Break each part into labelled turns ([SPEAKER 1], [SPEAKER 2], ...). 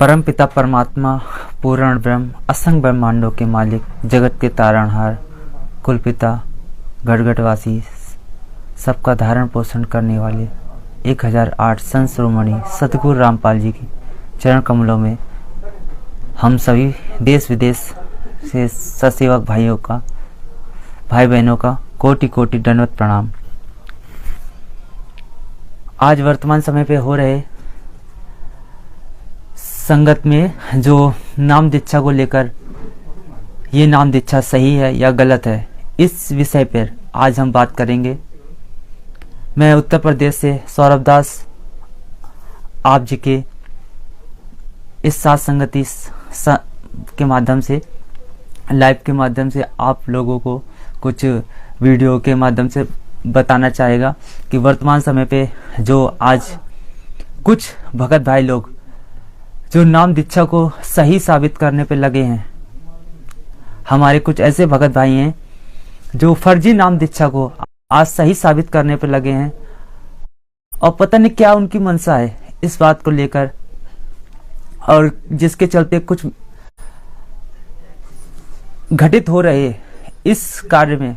[SPEAKER 1] परम पिता परमात्मा पूर्ण ब्रह्म असंग ब्रह्मांडों के मालिक जगत के तारणहार कुल पिता गढ़गढ़वासी सबका धारण पोषण करने वाले 1008 संत शिरोमणि सतगुरु रामपाल जी की चरण कमलों में हम सभी देश विदेश से ससेवक भाई बहनों का कोटि कोटि दंडवत प्रणाम। आज वर्तमान समय पे हो रहे संगत में जो नाम दीक्षा को लेकर ये नाम दीक्षा सही है या गलत है, इस विषय पर आज हम बात करेंगे। मैं उत्तर प्रदेश से सौरभ दास आप जी के इस साथ संगति के माध्यम से लाइव के माध्यम से आप लोगों को कुछ वीडियो के माध्यम से बताना चाहेगा कि वर्तमान समय पे जो आज कुछ भगत भाई लोग जो नाम दीक्षा को सही साबित करने पे लगे हैं। हमारे कुछ ऐसे भगत भाई हैं जो फर्जी नाम दीक्षा को आज सही साबित करने पे लगे हैं और पता नहीं क्या उनकी मंशा है इस बात को लेकर, और जिसके चलते कुछ घटित हो रहे इस कार्य में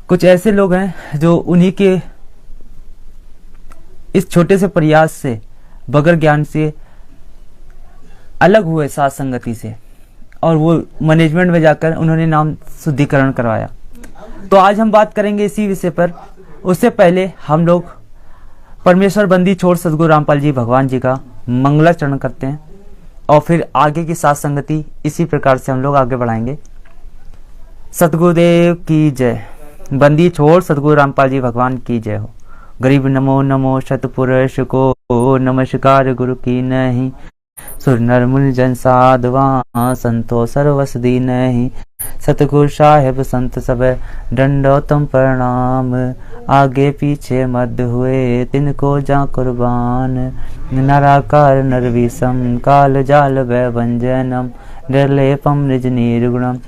[SPEAKER 1] कुछ ऐसे लोग हैं जो उन्हीं के इस छोटे से प्रयास से बगैर ज्ञान से अलग हुए साथ संगति से, और वो मैनेजमेंट में जाकर उन्होंने नाम शुद्धिकरण करवाया। तो आज हम बात करेंगे इसी विषय पर। उससे पहले हम लोग परमेश्वर बंदी छोड़ सदगुरु रामपाल जी भगवान जी का मंगलाचरण करते हैं और फिर आगे की साथ संगति इसी प्रकार से हम लोग आगे बढ़ाएंगे। सतगुरुदेव की जय। बंदी छोड़ सदगुरु रामपाल जी भगवान की जय हो। गरीब नमो नमो सतपुरुष को नमस्कार गुरु की नहीं। सुर नर मुनि जन साधवा संतो सर्वसदी नहीं। सतगुरु साहेब संत सब दंडोतम प्रणाम। आगे पीछे मध्य हुए तिनको जा कुर्बान। नराकार नरविषम काल जाल व्यंजनम। निर्लेपम निज निर्गुणम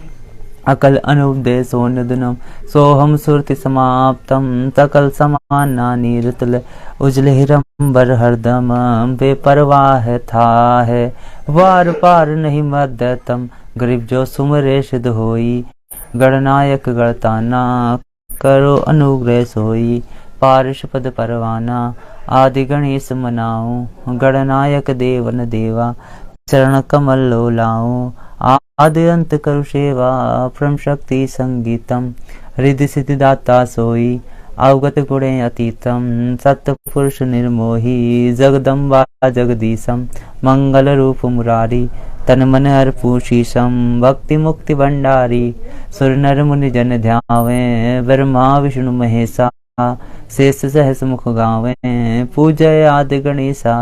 [SPEAKER 1] अकल अनुपदेशो निधनम। सोहम सुरति समाप्तम सकल समाना नीरतल। उजले हिरंबर हरदम बेपरवाह था है। वार पार नहीं मध्यतम गरीब जो सुमरे सिद्ध होई। गणनायक गणताना करो अनुग्रह सोई। पारिश पद परवाना आदि गणेश मनाऊं। गणनायक देवन देवा चरण कमल लोलाऊं। आदि अंत करु सेवा परम शक्ति संगीतम। हृदय सिद्धिदाता सोई अवगत गुणे अतीतम। सत्य पुरुष निर्मोही जगदम्बा जगदीशम। मंगल रूप मुरारी तन मन अर्पु शीशम। भक्ति मुक्ति भंडारी सुर नर मुनि जन ध्यावे। ब्रह्मा विष्णु महेशा शेष सहस मुख गावे। पूजय आदि गणेशा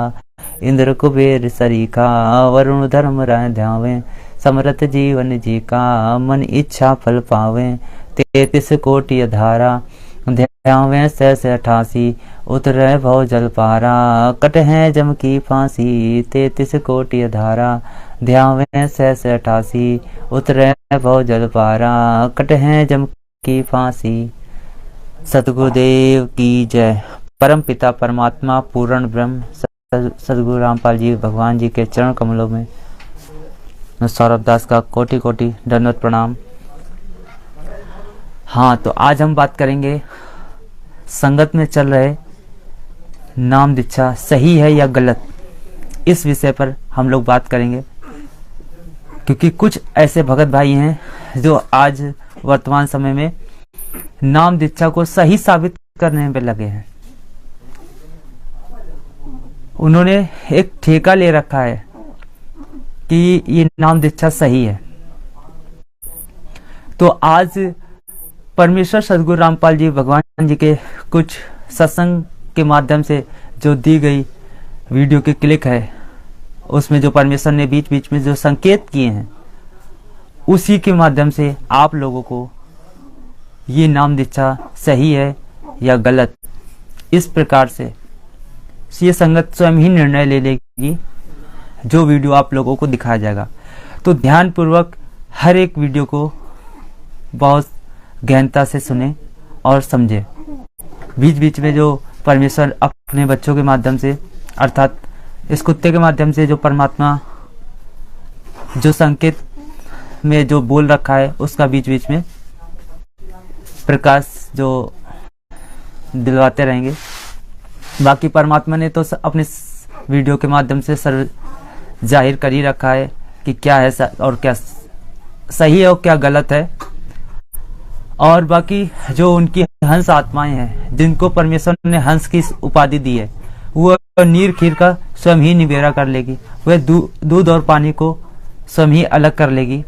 [SPEAKER 1] इंद्र कुबेर सरीखा। वरुण धर्म राय ध्यावे। समरथ जीवन जी का मन इच्छा फल पावे। 33 कोटि धारा ध्यावे सहस 88। उतरे भव जल पारा कट है जम की फांसी। 33 कोटि धारा ध्यावे सहस 88। उतरे भव जल पारा कट है जम की फांसी। सतगुरुदेव की जय। परम पिता परमात्मा पूर्ण ब्रह्म सदगुरु रामपाल जी भगवान जी के चरण कमलों में सौरभ दास का कोटि कोटि दंडवत प्रणाम। हाँ, तो आज हम बात करेंगे संगत में चल रहे नाम दीक्षा सही है या गलत, इस विषय पर हम लोग बात करेंगे। क्योंकि कुछ ऐसे भगत भाई हैं जो आज वर्तमान समय में नाम दीक्षा को सही साबित करने में लगे हैं। उन्होंने एक ठेका ले रखा है कि ये नाम दीक्षा सही है। तो आज परमेश्वर सदगुरु रामपाल जी भगवान जी के कुछ सत्संग के माध्यम से जो दी गई वीडियो के क्लिक है, उसमें जो परमेश्वर ने बीच बीच में जो संकेत किए हैं, उसी के माध्यम से आप लोगों को ये नाम दीक्षा सही है या गलत, इस प्रकार से ये संगत स्वयं ही निर्णय ले लेगी जो वीडियो आप लोगों को दिखाया जाएगा। तो ध्यान पूर्वक हर एक वीडियो को बहुत गहनता से सुने और समझे। बीच बीच में जो परमेश्वर अपने बच्चों के माध्यम से अर्थात इस कुत्ते के माध्यम से जो परमात्मा जो संकेत में जो बोल रखा है उसका बीच बीच में प्रकाश जो दिलवाते रहेंगे। बाकी परमात्मा ने तो अपने वीडियो के माध्यम से जाहिर कर ही रखा है कि क्या है और क्या सही है और क्या गलत है। और बाकी जो उनकी हंस आत्माएं हैं जिनको परमेश्वर ने हंस की उपाधि दी है, वो नीर खीर का स्वयं ही निबेरा कर लेगी, वह दूध और पानी को स्वयं ही अलग कर लेगी।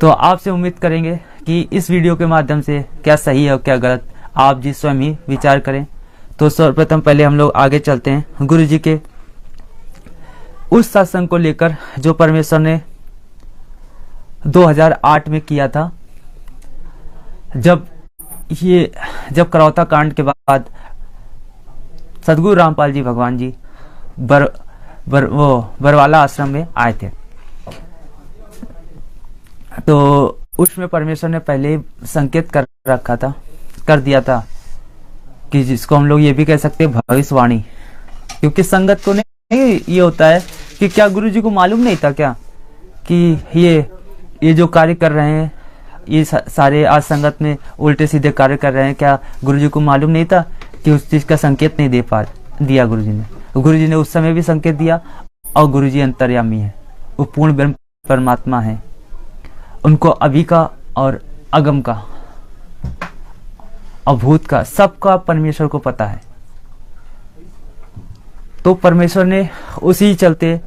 [SPEAKER 1] तो आपसे उम्मीद करेंगे कि इस वीडियो के माध्यम से क्या सही है और क्या गलत आप जी स्वयं ही विचार करें। तो सर्वप्रथम पहले हम लोग आगे चलते हैं गुरु जी के उस सत्संग को लेकर जो परमेश्वर ने 2008 में किया था। जब करौता कांड के बाद सदगुरु रामपाल जी भगवान जी बरवाला आश्रम में आए थे, तो उसमें परमेश्वर ने पहले संकेत कर दिया था कि जिसको हम लोग ये भी कह सकते हैं भविष्यवाणी। क्योंकि संगत को नहीं ये होता है कि क्या गुरु जी को मालूम नहीं था क्या कि ये जो कार्य कर रहे हैं ये सारे आज संगत में उल्टे सीधे कार्य कर रहे हैं, क्या गुरु जी को मालूम नहीं था कि उस चीज का संकेत नहीं दिया गुरु जी ने उस समय भी संकेत दिया। और गुरु जी अंतर्यामी है, वो पूर्ण ब्रह्म परमात्मा है, उनको अभी का और अगम का अभूत का सबका परमेश्वर को पता है। तो परमेश्वर ने उसी चलते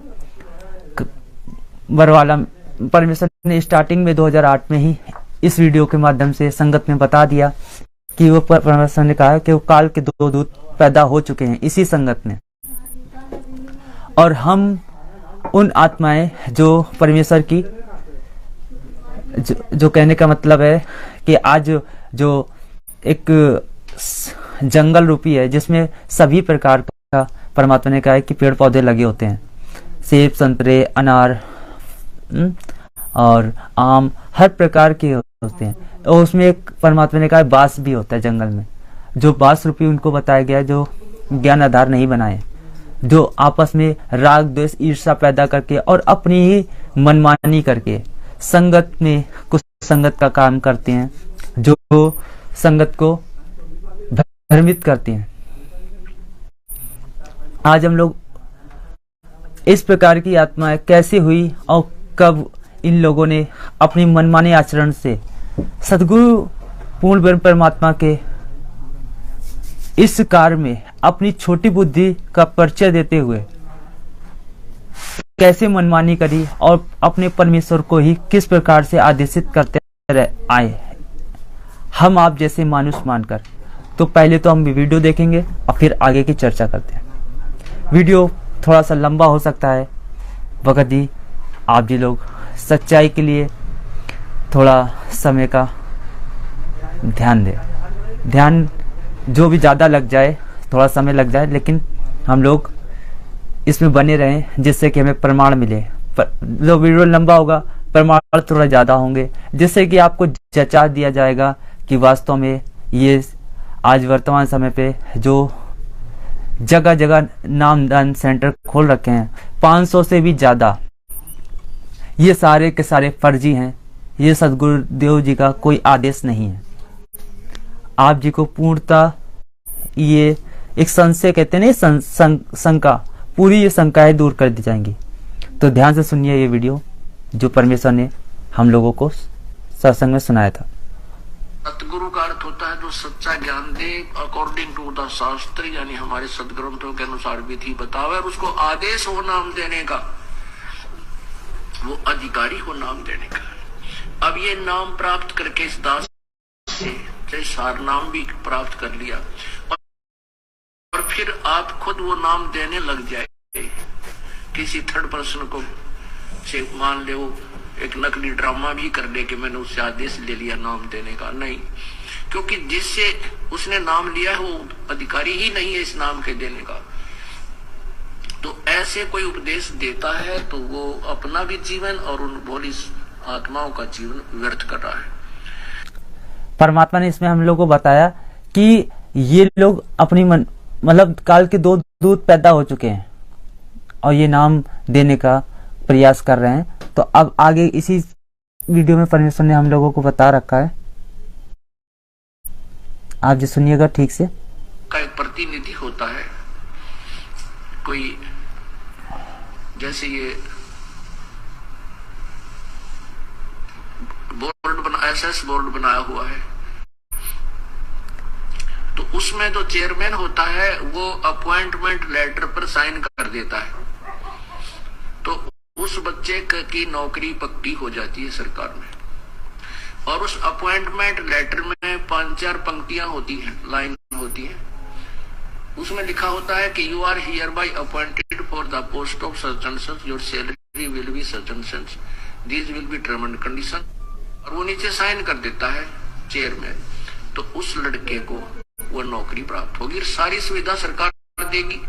[SPEAKER 1] बरवाला परमेश्वर ने स्टार्टिंग में 2008 में ही इस वीडियो के माध्यम से संगत में बता दिया कि वो परमेश्वर ने कहा कि वो काल के 2 दूत पैदा हो चुके हैं इसी संगत में। और हम उन आत्माएं जो परमेश्वर की जो कहने का मतलब है कि आज जो एक जंगल रूपी है जिसमें सभी प्रकार का परमात्मा ने कहा है कि पेड़ पौधे लगे होते हैं, सेब संतरे अनार और आम हर प्रकार के होते हैं। और उसमें एक परमात्मा ने कहा है बांस भी होता है जंगल में, जो बांस रूपी उनको बताया गया जो ज्ञान आधार नहीं बनाए, जो आपस में राग द्वेष ईर्ष्या पैदा करके और अपनी ही मनमानी करके संगत में कुछ संगत का काम करते हैं, जो संगत को भ्रमित करते हैं। आज हम लोग इस प्रकार की आत्माएं कैसे हुई और कब इन लोगों ने अपनी मनमाने आचरण से सद्गुरु पूर्ण ब्रह्म परमात्मा के इस कार्य में अपनी छोटी बुद्धि का परिचय देते हुए कैसे मनमानी करी और अपने परमेश्वर को ही किस प्रकार से आदेशित करते आए हम आप जैसे मानुष मानकर। तो पहले तो हम वीडियो देखेंगे और फिर आगे की चर्चा करते हैं। वीडियो थोड़ा सा लंबा हो सकता है, भगत जी आप जी लोग सच्चाई के लिए थोड़ा समय का ध्यान दें। ध्यान जो भी ज़्यादा लग जाए, थोड़ा समय लग जाए, लेकिन हम लोग इसमें बने रहें जिससे कि हमें प्रमाण मिले। जो वीडियो लंबा होगा प्रमाण थोड़ा ज़्यादा होंगे, जिससे कि आपको जचा दिया जाएगा कि वास्तव में ये आज वर्तमान समय पे जो जगह जगह नामदान सेंटर खोल रखे हैं 500 से भी ज़्यादा, ये सारे के सारे फर्जी हैं। ये सदगुरुदेव जी का कोई आदेश नहीं है। आप जी को पूर्णतः ये एक संशय कहते हैं शंका, पूरी ये शंकाएं दूर कर दी जाएंगी। तो ध्यान से सुनिए ये वीडियो जो परमेश्वर ने हम लोगों को सत्संग में सुनाया था।
[SPEAKER 2] सतगुरु का अर्थ होता है जो सच्चा ज्ञान दे अकॉर्डिंग टू द शास्त्र, यानी हमारे सदग्रंथों के अनुसार विधि बतावे और उसको आदेश हो नाम देने का, वो अधिकारी को नाम देने का। अब ये नाम प्राप्त करके इस दास से सार नाम भी प्राप्त कर लिया और फिर आप खुद वो नाम देने लग जाए किसी थर्ड पर्सन को से, मान ले वो एक नकली ड्रामा भी कर ले कि मैंने उससे आदेश ले लिया नाम देने का। नहीं, क्योंकि जिससे उसने नाम लिया है वो अधिकारी ही नहीं है इस नाम के देने का। तो ऐसे कोई उपदेश देता है तो वो अपना भी जीवन और उन भोली आत्माओं का जीवन व्यर्थ कर रहा है।
[SPEAKER 1] परमात्मा ने इसमें हम लोग को बताया कि ये लोग अपनी मतलब काल के 2 दूत पैदा हो चुके हैं और ये नाम देने का प्रयास कर रहे हैं। तो अब आगे इसी वीडियो में परमेश्वर ने हम लोगों को बता रखा है, आप जी सुनिएगा ठीक से।
[SPEAKER 2] का एक प्रतिनिधि होता है, कोई जैसे ये बोर्ड बना, एसएस बोर्ड बनाया हुआ है, तो उसमें जो चेयरमैन होता है वो अपॉइंटमेंट लेटर पर साइन कर देता है, तो उस बच्चे की नौकरी पक्की हो जाती है सरकार में। और उस अपॉइंटमेंट लेटर में 5-4 पंक्तियां होती हैं, लाइन होती है, उसमें लिखा होता है कि you are hereby appointed for the post of such and such, your salary will be such and such, this will be term and condition, और वो नीचे साइन कर देता है चेयरमैन। तो उस लड़के को वो नौकरी प्राप्त होगी, सारी सुविधा सरकार देगी।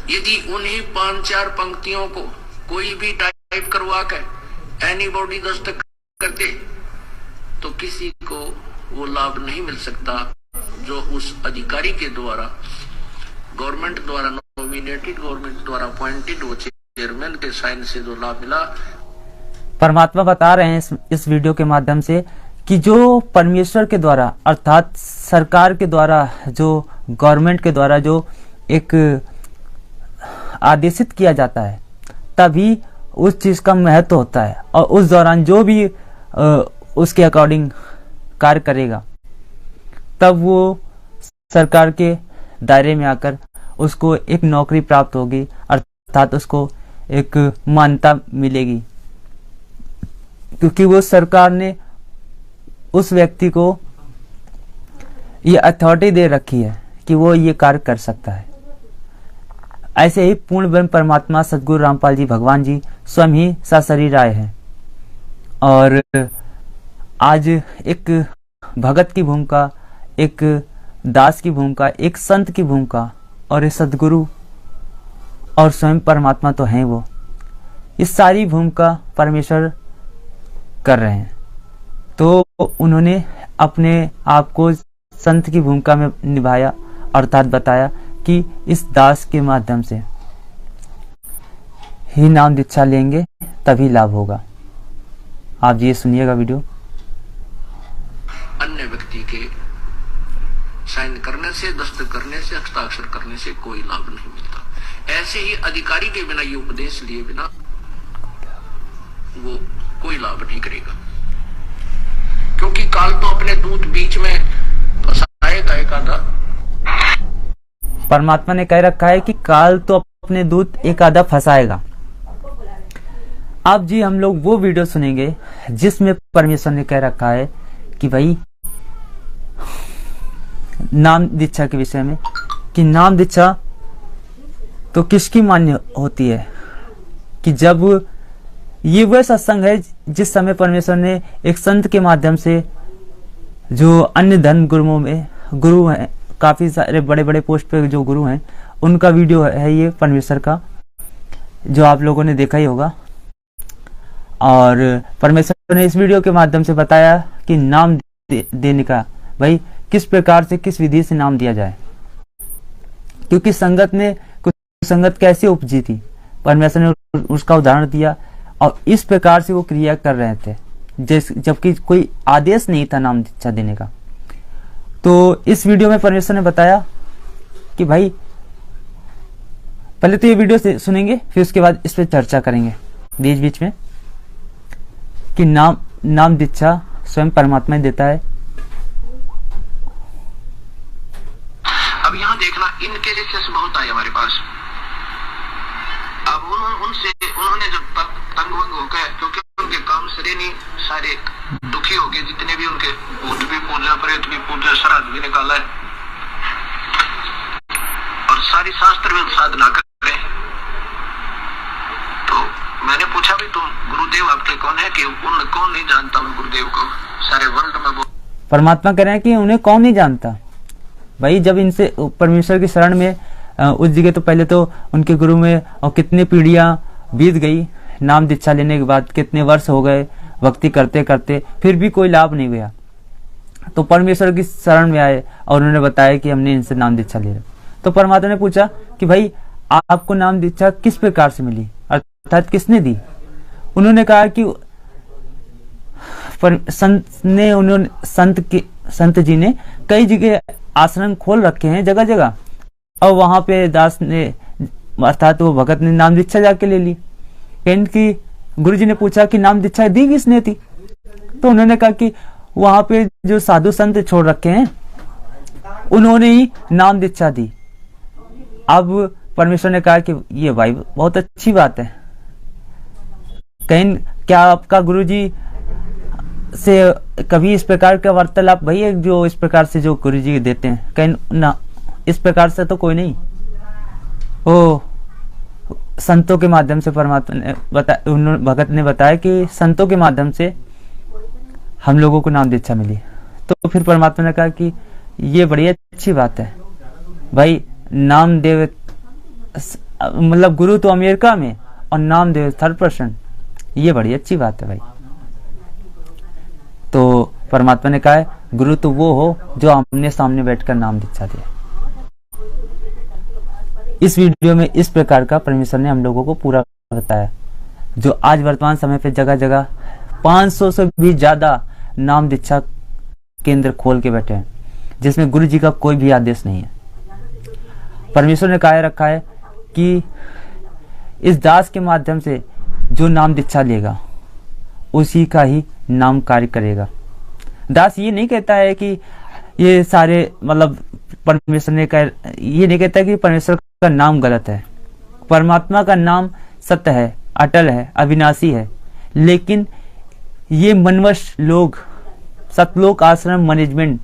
[SPEAKER 2] यदि उन्हीं 5-4 पंक्तियों को कोई भी टाइप करवा कर एनीबॉडी दस्तखत कर दे तो किसी को वो लाभ नहीं मिल सकता जो उस अधिकारी के द्वारा, गवर्नमेंट द्वारा नॉमिनेटेड, गवर्नमेंट द्वारा अपॉइंटेड वो चेयरमैन के साइन से जो लाभ मिला।
[SPEAKER 1] परमात्मा बता रहे हैं इस वीडियो के माध्यम से कि जो परमेश्वर के द्वारा अर्थात सरकार के द्वारा, जो गवर्नमेंट के द्वारा जो एक आदेशित किया जाता है, तभी उस चीज का महत्व होता है। और उस दौरान जो भी उसके अकॉर्डिंग कार्य करेगा, तब वो सरकार के दायरे में आकर उसको एक नौकरी प्राप्त होगी, अर्थात उसको एक मान्यता मिलेगी, क्योंकि वो सरकार ने उस व्यक्ति को ये अथॉरिटी दे रखी है कि वो ये कार्य कर सकता है। ऐसे ही पूर्ण ब्रह्म परमात्मा सदगुरु रामपाल जी भगवान जी स्वयं ही सशरीर आए हैं और आज एक भगत की भूमिका, एक दास की भूमिका, एक संत की भूमिका और एक सदगुरु और स्वयं परमात्मा तो हैं वो, इस सारी भूमिका परमेश्वर कर रहे हैं। तो उन्होंने अपने आप को संत की भूमिका में निभाया, अर्थात बताया कि इस दास के माध्यम से ही नाम दीक्षा लेंगे तभी लाभ होगा। आप ये सुनिएगा वीडियो।
[SPEAKER 2] अन्य व्यक्ति के साइन करने से, दस्तखत करने से, हस्ताक्षर करने से कोई लाभ नहीं मिलता। ऐसे ही अधिकारी के बिना, ये उपदेश लिए बिना वो कोई लाभ नहीं करेगा, क्योंकि काल तो अपने दूत बीच में फंसाएगा एक आधा।
[SPEAKER 1] परमात्मा ने कह रखा है कि काल तो अपने दूत एक आधा फंसाएगा। अब जी हम लोग वो वीडियो सुनेंगे जिसमें परमेश्वर ने कह रखा है कि भाई नाम दीक्षा के विषय में, कि नाम दीक्षा तो किसकी मान्य होती है, कि जब ये वह सत्संग है जिस समय परमेश्वर ने एक संत के माध्यम से, जो अन्य धर्म गुरुओं में गुरु हैं, काफी सारे बड़े बड़े पोस्ट पे जो गुरु हैं, उनका वीडियो है ये परमेश्वर का, जो आप लोगों ने देखा ही होगा। और परमेश्वर ने इस वीडियो के माध्यम से बताया कि नाम देने का भाई किस प्रकार से, किस विधि से नाम दिया जाए, क्योंकि संगत में कुछ संगत कैसे उपजी थी, परमेश्वर ने उसका उदाहरण दिया और इस प्रकार से वो क्रिया कर रहे थे, जबकि कोई आदेश नहीं था नाम दीक्षा देने का। तो इस वीडियो में परमेश्वर ने बताया कि भाई पहले तो ये वीडियो सुनेंगे, फिर उसके बाद इस पर चर्चा करेंगे बीच बीच में, कि नाम दीक्षा स्वयं परमात्मा ही देता है।
[SPEAKER 2] अब यहाँ देखना, इनके जैसे बहुत आए हमारे पास। अब उन्होंने जब तंग वंग हो गए, क्योंकि उनके काम सरे नहीं, सारे दुखी हो गए, जितने भी उनके भूत भी पूजा, प्रेत भी पूजा, श्राद्ध भी निकाला है और सारी शास्त्र में साधना कर रहे हैं। तो मैंने पूछा भी तुम गुरुदेव आपके कौन है, कि कौन नहीं जानता मैं गुरुदेव को, सारे वर्ल्ड में।
[SPEAKER 1] परमात्मा कह रहे हैं कि उन्हें कौन नहीं जानता। भाई जब इनसे परमेश्वर की शरण में उस जगह, तो पहले तो उनके गुरु में और कितनी पीढ़ियां बीत गई, नाम दीक्षा लेने के बाद कितने वर्ष हो गए भक्ति करते करते, फिर भी कोई लाभ नहीं हुआ। तो परमेश्वर की शरण में आए और उन्होंने बताया कि हमने इनसे नाम दीक्षा ले रहा। तो परमात्मा ने पूछा कि भाई आपको नाम दीक्षा किस प्रकार से मिली, अर्थात किसने दी। उन्होंने कहा कि संत जी ने कई जगह आश्रम खोल रखे हैं जगह जगह, और वहां पे दास ने अर्थात वो भगत ने नाम दीक्षा जाके ले ली। कि गुरु जी ने पूछा कि नाम दीक्षा दी किसने थी, तो उन्होंने कहा कि वहां पे जो साधु संत छोड़ रखे हैं उन्होंने ही नाम दीक्षा दी। अब परमेश्वर ने कहा कि ये भाई बहुत अच्छी बात है, कहीं क्या आपका गुरु जी से कभी इस प्रकार का वार्तालाप भई है जो इस प्रकार से जो गुरु जी देते हैं, कहीं ना इस प्रकार से तो कोई नहीं। ओ संतों के माध्यम से परमात्मा ने बताया, भगत ने बताया कि संतों के माध्यम से हम लोगों को नाम दीक्षा मिली। तो फिर परमात्मा ने कहा कि ये बड़ी अच्छी बात है भाई, नामदेव मतलब गुरु तो अमेरिका में और नामदेव 3rd, ये बड़ी अच्छी बात है भाई। तो परमात्मा ने कहा है गुरु तो वो हो जो आमने सामने बैठकर नाम दीक्षा दे। इस वीडियो में इस प्रकार का परमेश्वर ने हम लोगों को पूरा बताया, जो आज वर्तमान समय पे जगह जगह 500 से भी ज्यादा नाम दीक्षा केंद्र खोल के बैठे हैं, जिसमें गुरु जी का कोई भी आदेश नहीं है। परमेश्वर ने कहा रखा है कि इस दास के माध्यम से जो नाम दीक्षा लेगा उसी का ही नाम कार्य करेगा। दास ये नहीं कहता है कि ये सारे मतलब परमेश्वर ने ये नहीं कहता कि परमेश्वर का नाम गलत है। परमात्मा का नाम सत्य है, अटल है, अविनाशी है, लेकिन ये मनवश लोग सतलोक आश्रम मैनेजमेंट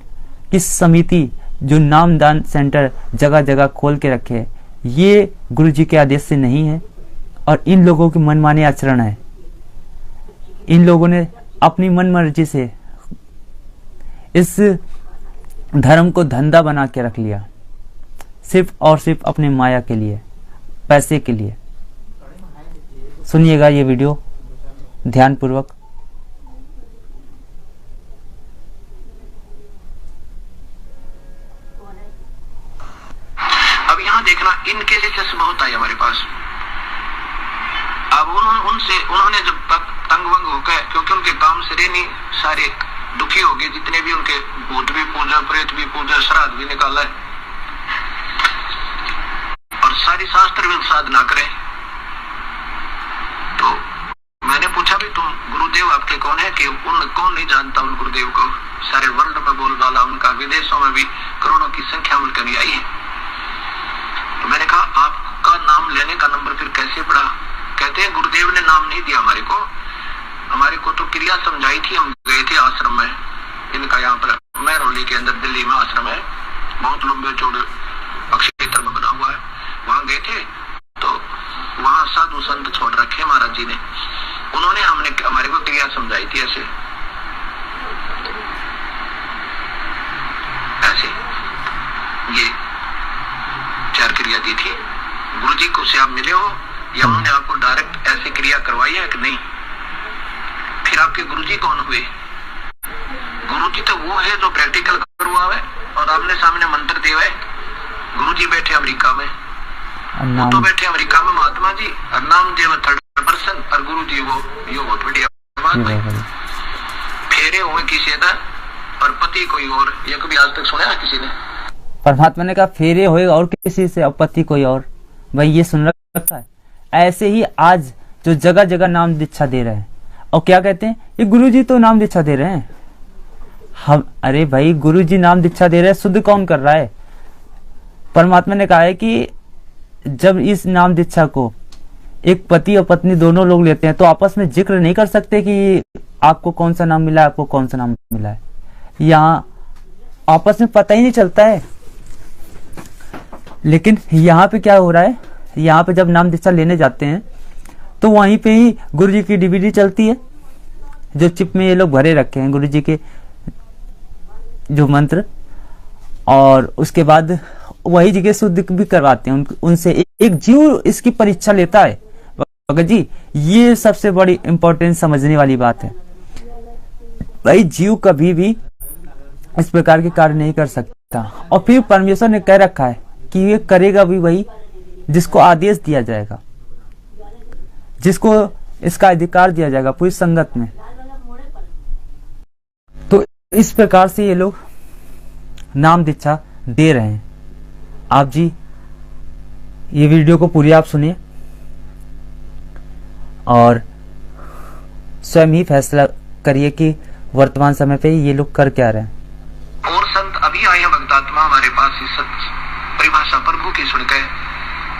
[SPEAKER 1] की समिति जो नामदान सेंटर जगह जगह खोल के रखे है, ये गुरु जी के आदेश से नहीं है और इन लोगों की मनमानी आचरण है। इन लोगों ने अपनी मन मर्जी से इस धर्म को धंधा बना के रख लिया, सिर्फ और सिर्फ अपने माया के लिए, पैसे के लिए। सुनिएगा ये वीडियो ध्यानपूर्वक।
[SPEAKER 2] अब यहाँ देखना, इनके केसेस बहुत आए हमारे पास। अब उन्होंने जब तक तंग वंग हो गए, क्योंकि उनके काम से नहीं सारे दुखी हो गए, जितने भी उनके भूत भी पूजा, प्रेत भी पूजा, श्राद्ध भी निकाला है और सारी शास्त्र भी साधना करें। तो मैंने पूछा भी तुम गुरुदेव आपके कौन है, कि कौन नहीं जानता उन गुरुदेव को, सारे वर्ल्ड में बोल डाला उनका, विदेशों में भी करोड़ों की संख्या उनका नहीं आई है। तो मैंने कहा आपका नाम लेने का नंबर फिर कैसे पड़ा? कहते हैं गुरुदेव ने नाम नहीं दिया हमारे को तो क्रिया समझाई थी। हम गए थे आश्रम में, इनका यहाँ पर महरौली के अंदर दिल्ली में आश्रम है, बहुत लंबे चौड़े अक्षेत्र में बना हुआ है। वहां गए थे तो वहां साधु संत छोड़ रखे महाराज जी ने, उन्होंने हमारे को क्रिया समझाई थी ऐसे ये 4 क्रिया दी थी। गुरु जी को से आप मिले हो या उन्होंने आपको डायरेक्ट ऐसी क्रिया करवाई है कि नहीं? फिर आपके गुरुजी कौन हुए? गुरुजी तो वो है जो प्रैक्टिकल करवावे और आमने सामने मंत्र देवे। गुरुजी बैठे अमेरिका में, वो तो बैठे अमेरिका में महात्मा जी, और नाम देव 3rd और गुरुजी वो ये बहुत बढ़िया बात है। फेरे हुए किसी का और पति कोई और, ये कभी आज तक सुना है किसी ने?
[SPEAKER 1] परमात्मा ने कहा फेरे होए और किसी से, और पति कोई और। भाई ये सुन रखा है। ऐसे ही आज जो जगह जगह नाम दीक्षा दे रहे हैं और क्या कहते हैं, ये गुरुजी तो नाम दीक्षा दे रहे हैं हम। अरे भाई गुरुजी नाम दीक्षा दे रहे हैं, शुद्ध कौन कर रहा है? परमात्मा ने कहा है कि जब इस नाम दीक्षा को एक पति और पत्नी दोनों लोग लेते हैं तो आपस में जिक्र नहीं कर सकते कि आपको कौन सा नाम मिला है, आपको कौन सा नाम मिला है। यहाँ आपस में पता ही नहीं चलता है। लेकिन यहाँ पे क्या हो रहा है, यहाँ पे जब नाम दीक्षा लेने जाते हैं तो वहीं पे ही गुरुजी की डीवीडी चलती है, जो चिप में ये लोग भरे रखे हैं गुरुजी के जो मंत्र, और उसके बाद वही जगह शुद्ध भी करवाते हैं उनसे। एक जीव इसकी परीक्षा लेता है भगत जी, ये सबसे बड़ी इंपॉर्टेंस समझने वाली बात है। भाई जीव कभी भी इस प्रकार के कार्य नहीं कर सकता। और फिर परमेश्वर ने कह रखा है कि ये करेगा भी वही जिसको आदेश दिया जाएगा, जिसको इसका अधिकार दिया जाएगा पूरी संगत में। तो इस प्रकार से ये लोग नाम दीक्षा दे रहे हैं। आप जी ये वीडियो को पूरी आप सुनिए और स्वयं ही फैसला करिए कि वर्तमान समय पे ये लोग कर क्या रहे हैं।
[SPEAKER 2] और संत अभी आए हैं भक्तात्मा हमारे पास इस परिभाषा प्रभु की सुनकर,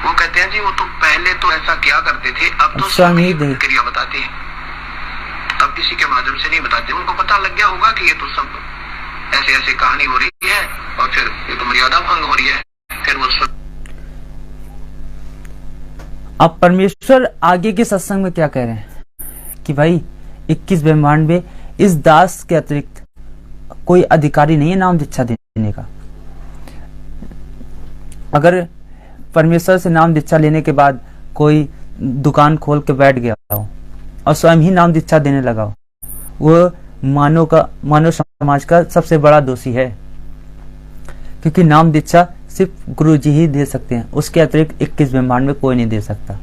[SPEAKER 2] वो कहते हैं जी वो तो पहले तो ऐसा क्या करते थे, अब तो
[SPEAKER 1] स्वयं ही
[SPEAKER 2] क्रिया बताते हैं, अब किसी के माध्यम से नहीं बताते। उनको पता लग गया होगा कि ये तो सब ऐसे ऐसे कहानी हो रही है और फिर ये तो मर्यादा भंग हो रही है, फिर वो
[SPEAKER 1] अब परमेश्वर आगे के सत्संग में क्या कह रहे हैं कि भाई 21 ब्रह्मांड में इस दास के अतिरिक्त कोई अधिकारी नहीं है नाम दीक्षा देने का। अगर परमेश्वर से नाम दीक्षा लेने के बाद कोई दुकान खोल के बैठ गया हो और स्वयं ही नाम दीक्षा देने लगा हो, वो मानव समाज का सबसे बड़ा दोषी है, क्योंकि नाम दीक्षा सिर्फ गुरु जी ही दे सकते हैं, उसके अतिरिक्त 21 ब्रह्मांड में कोई नहीं दे सकता।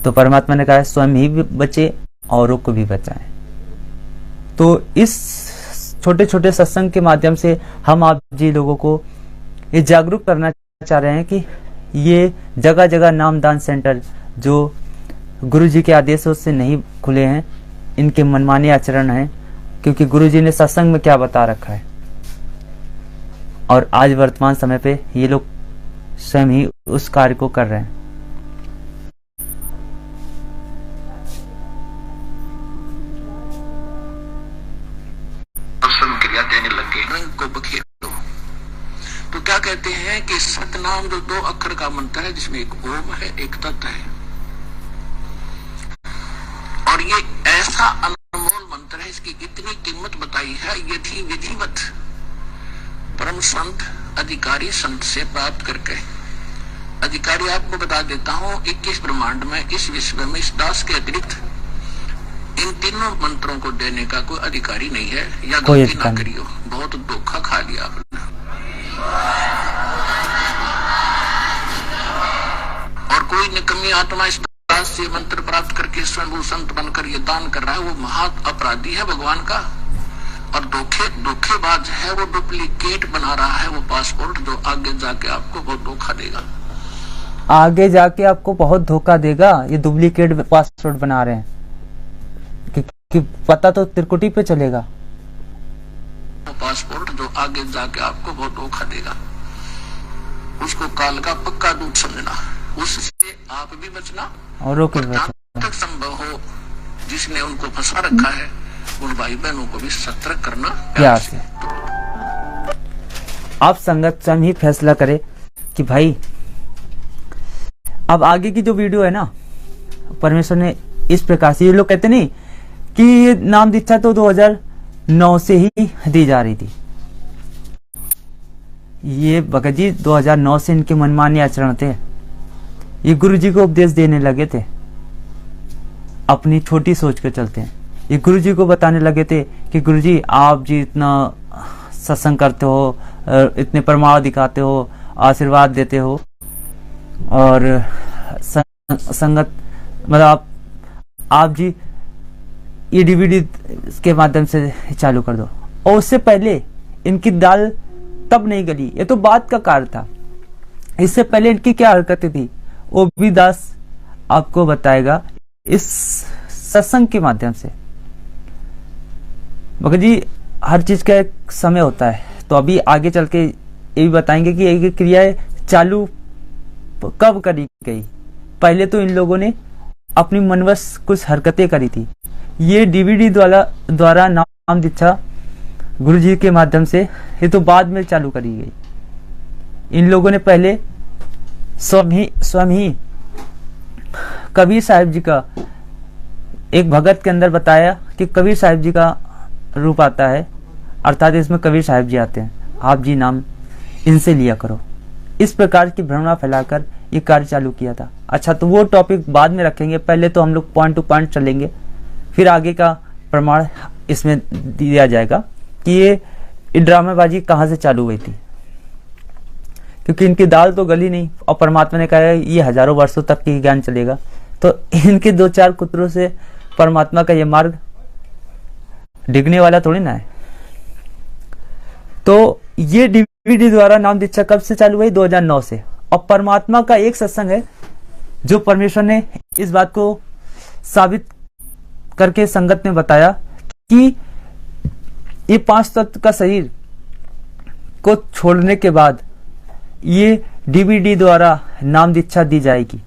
[SPEAKER 1] तो परमात्मा ने कहा है स्वयं ही बचे औरों को भी बचाएं। तो इस छोटे छोटे सत्संग के माध्यम से हम आप जी लोगों को ये जागरूक करना चाह रहे हैं कि ये जगह जगह नामदान सेंटर जो गुरु जी के आदेशों से नहीं खुले हैं, इनके मनमाने आचरण हैं, क्योंकि गुरु जी ने सत्संग में क्या बता रखा है। और आज वर्तमान समय पे ये लोग स्वयं ही उस कार्य को कर रहे हैं।
[SPEAKER 2] क्रिया देने लग गए, रंग को बखेरो। तो क्या कहते हैं कि सतनाम जो 2 अक्षर का मंत्र है, जिसमें एक ओम है एक तत् है, और ये ऐसा अनमोल मंत्र है, इसकी इतनी कीमत बताई है, यदि विधिवत परम संत अधिकारी संत से प्राप्त करके। अधिकारी आपको बता देता हूं, 21 ब्रह्मांड में इस विश्व में इस दास के अतिरिक्त इन तीनों मंत्रों को देने का कोई अधिकारी नहीं है। या गलती ना करियो, बहुत धोखा खा लिया आपने। और कोई निकम्मी आत्मा इस दास से मंत्र प्राप्त करके स्वयं संत बनकर ये दान कर रहा है, वो महा अपराधी है भगवान का, और धोखेबाज है, वो डुप्लीकेट बना रहा है वो पासपोर्ट, जो आगे जाके आपको बहुत धोखा देगा।
[SPEAKER 1] आगे जाके आपको बहुत धोखा देगा। ये डुप्लीकेट पासपोर्ट बना रहे हैं कि पता तो त्रिकुटी पे चलेगा।
[SPEAKER 2] वो पासपोर्ट जो आगे जाके आपको बहुत धोखा देगा, उसको काल का पक्का दूध समझना, उससे आप भी बचना
[SPEAKER 1] और
[SPEAKER 2] तक संभव हो जिसने उनको फंसा रखा है उन भाई बहनों को भी सतर्क करना प्यार से।
[SPEAKER 1] आप संगत स्वयं ही फैसला करे कि भाई अब आगे की जो वीडियो है ना, परमेश्वर ने इस प्रकार से, ये लोग कहते नहीं कि ये नाम दीक्षा तो 2009 से ही दी जा रही थी। ये भगत जी 2009 से इनके मनमाने आचरण थे। ये गुरु जी को उपदेश देने लगे थे, अपनी छोटी सोच के चलते हैं। ये गुरु जी को बताने लगे थे कि गुरु जी आप जी इतना सत्संग करते हो, इतने प्रमाण दिखाते हो, आशीर्वाद देते हो, और संगत मतलब आप जी ये DVD के माध्यम से चालू कर दो। और उससे पहले इनकी दाल तब नहीं गली, ये तो बात का कार्य था। इससे पहले इनकी क्या हरकतें थी वो भी दास आपको बताएगा इस सत्संग के माध्यम से। भगत जी हर चीज का एक समय होता है, तो अभी आगे चल के ये भी बताएंगे कि ये क्रियाएं चालू कब करी गई। पहले तो इन लोगों ने अपनी मनवश कुछ हरकतें करी थी। ये DVD द्वारा नाम दीक्षा गुरु जी के माध्यम से ये तो बाद में चालू करी गई। इन लोगों ने पहले स्वयं ही कबीर साहिब जी का एक भगत के अंदर बताया कि कबीर साहिब जी का रूप आता है, अर्थात इसमें कबीर साहिब जी आते हैं, आप जी नाम इनसे लिया करो। इस प्रकार की भ्रमणा फैलाकर ये कार्य चालू किया था। अच्छा, तो वो टॉपिक बाद में रखेंगे, पहले तो हम लोग पॉइंट टू पॉइंट चलेंगे, फिर आगे का प्रमाण इसमें दिया जाएगा। कि ये ड्रामेबाजी कहाँ से चालू हुई थी, क्योंकि इनकी दाल तो गली नहीं और परमात्मा ने कहा है ये हजारों वर्षों तक की ज्ञान चलेगा, तो इनके 2-4 कुत्रों से परमात्मा का ये मार्ग डिगने वाला थोड़ी ना है। तो ये डीवीडी द्वारा नाम दीक्षा कब से चालू हुई? 2009 से। और परमात्मा का एक सत्संग है जो परमेश्वर ने इस बात को साबित करके संगत में बताया कि ये 5 तत्व का शरीर को छोड़ने के बाद ये डीवीडी द्वारा नाम दीक्षा दी जाएगी।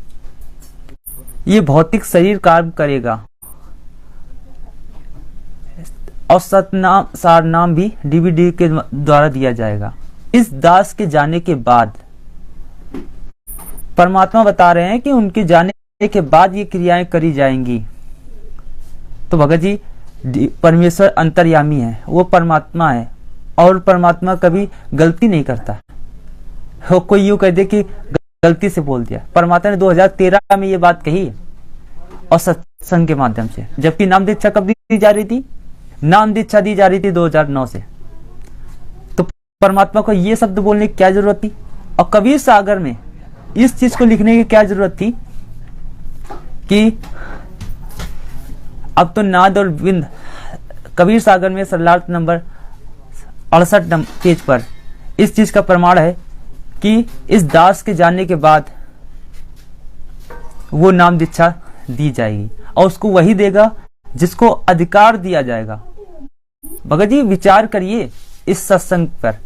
[SPEAKER 1] ये भौतिक शरीर काम करेगा और सतनाम सार नाम भी डीवीडी के द्वारा दिया जाएगा। इस दास के जाने के बाद परमात्मा बता रहे हैं कि उनके जाने के बाद ये क्रियाएं करी जाएंगी। तो भगत जी, परमेश्वर अंतर्यामी है, वो परमात्मा है और परमात्मा कभी गलती नहीं करता। हो कोई यूं कह दे कि गलती से बोल दिया, परमात्मा ने 2013 में ये बात कही और सत्संग के माध्यम से, जबकि नाम दीक्षा कब दी जा रही थी? नाम दीक्षा दी जा रही थी 2009 से। तो परमात्मा को ये शब्द बोलने की क्या जरूरत थी? और कबीर सागर में इस चीज को लिखने की क्या जरूरत थी कि अब तो नाद और बिंद, कबीर सागर में सरलार्थ नंबर 68 पेज पर इस चीज का प्रमाण है कि इस दास के जानने के बाद वो नाम दीक्षा दी जाएगी और उसको वही देगा जिसको अधिकार दिया जाएगा। भगत जी विचार करिए इस सत्संग पर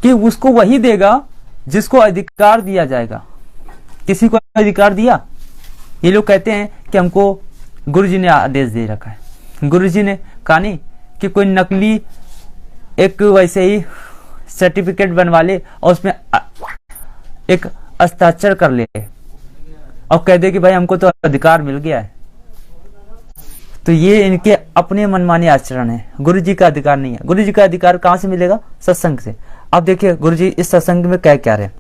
[SPEAKER 1] कि उसको वही देगा जिसको अधिकार दिया जाएगा। किसी को अधिकार दिया? ये लोग कहते हैं कि हमको गुरुजी ने आदेश दे रखा है। गुरुजी ने कहा नहीं कि कोई नकली एक वैसे ही सर्टिफिकेट बनवा ले और उसमें एक हस्ताक्षर कर ले और कह दे कि भाई हमको तो अधिकार मिल गया है। तो ये इनके अपने मनमाने आचरण है, गुरु जी का अधिकार नहीं है। गुरु जी का अधिकार कहां से मिलेगा? सत्संग से। अब देखिए गुरु जी इस सत्संग में क्या कह रहे हैं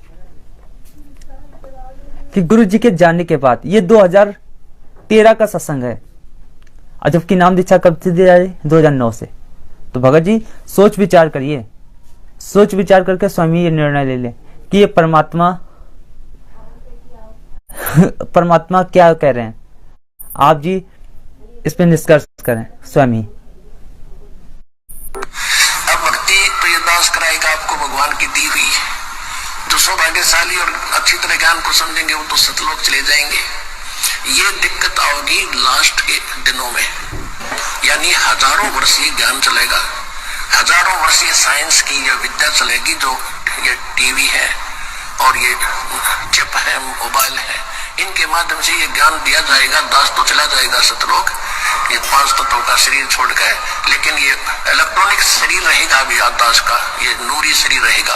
[SPEAKER 1] कि गुरु जी के जानने के बाद, ये 2013 का सत्संग है और जबकि नाम दीक्षा कब से दी जा रही? 2009 से। तो भगत जी सोच विचार करिए, सोच विचार करके स्वामी ये निर्णय ले ले कि ये परमात्मा क्या कह रहे हैं। आप जी इस पे निष्कर्ष करें स्वामी।
[SPEAKER 2] अब भक्ति तो ये दास कराएगा आपको भगवान की दी हुई। जो सौभाग्यशाली और अच्छी तरह ज्ञान को समझेंगे वो तो सतलोक चले जाएंगे। ये दिक्कत आओगी लास्ट के दिनों में, यानी हजारों वर्ष ये ज्ञान चलेगा, हजारों वर्ष ये साइंस की ये विद्या चलेगी। जो ये टीवी है और ये चिप है, मोबाइल है, इनके माध्यम से ये ज्ञान दिया जाएगा। दास तो चला जाएगा सतलोक, ये 5 तत्वों का शरीर छोड़ कर, लेकिन ये इलेक्ट्रॉनिक शरीर रहेगा अभी दास का, ये नूरी शरीर रहेगा।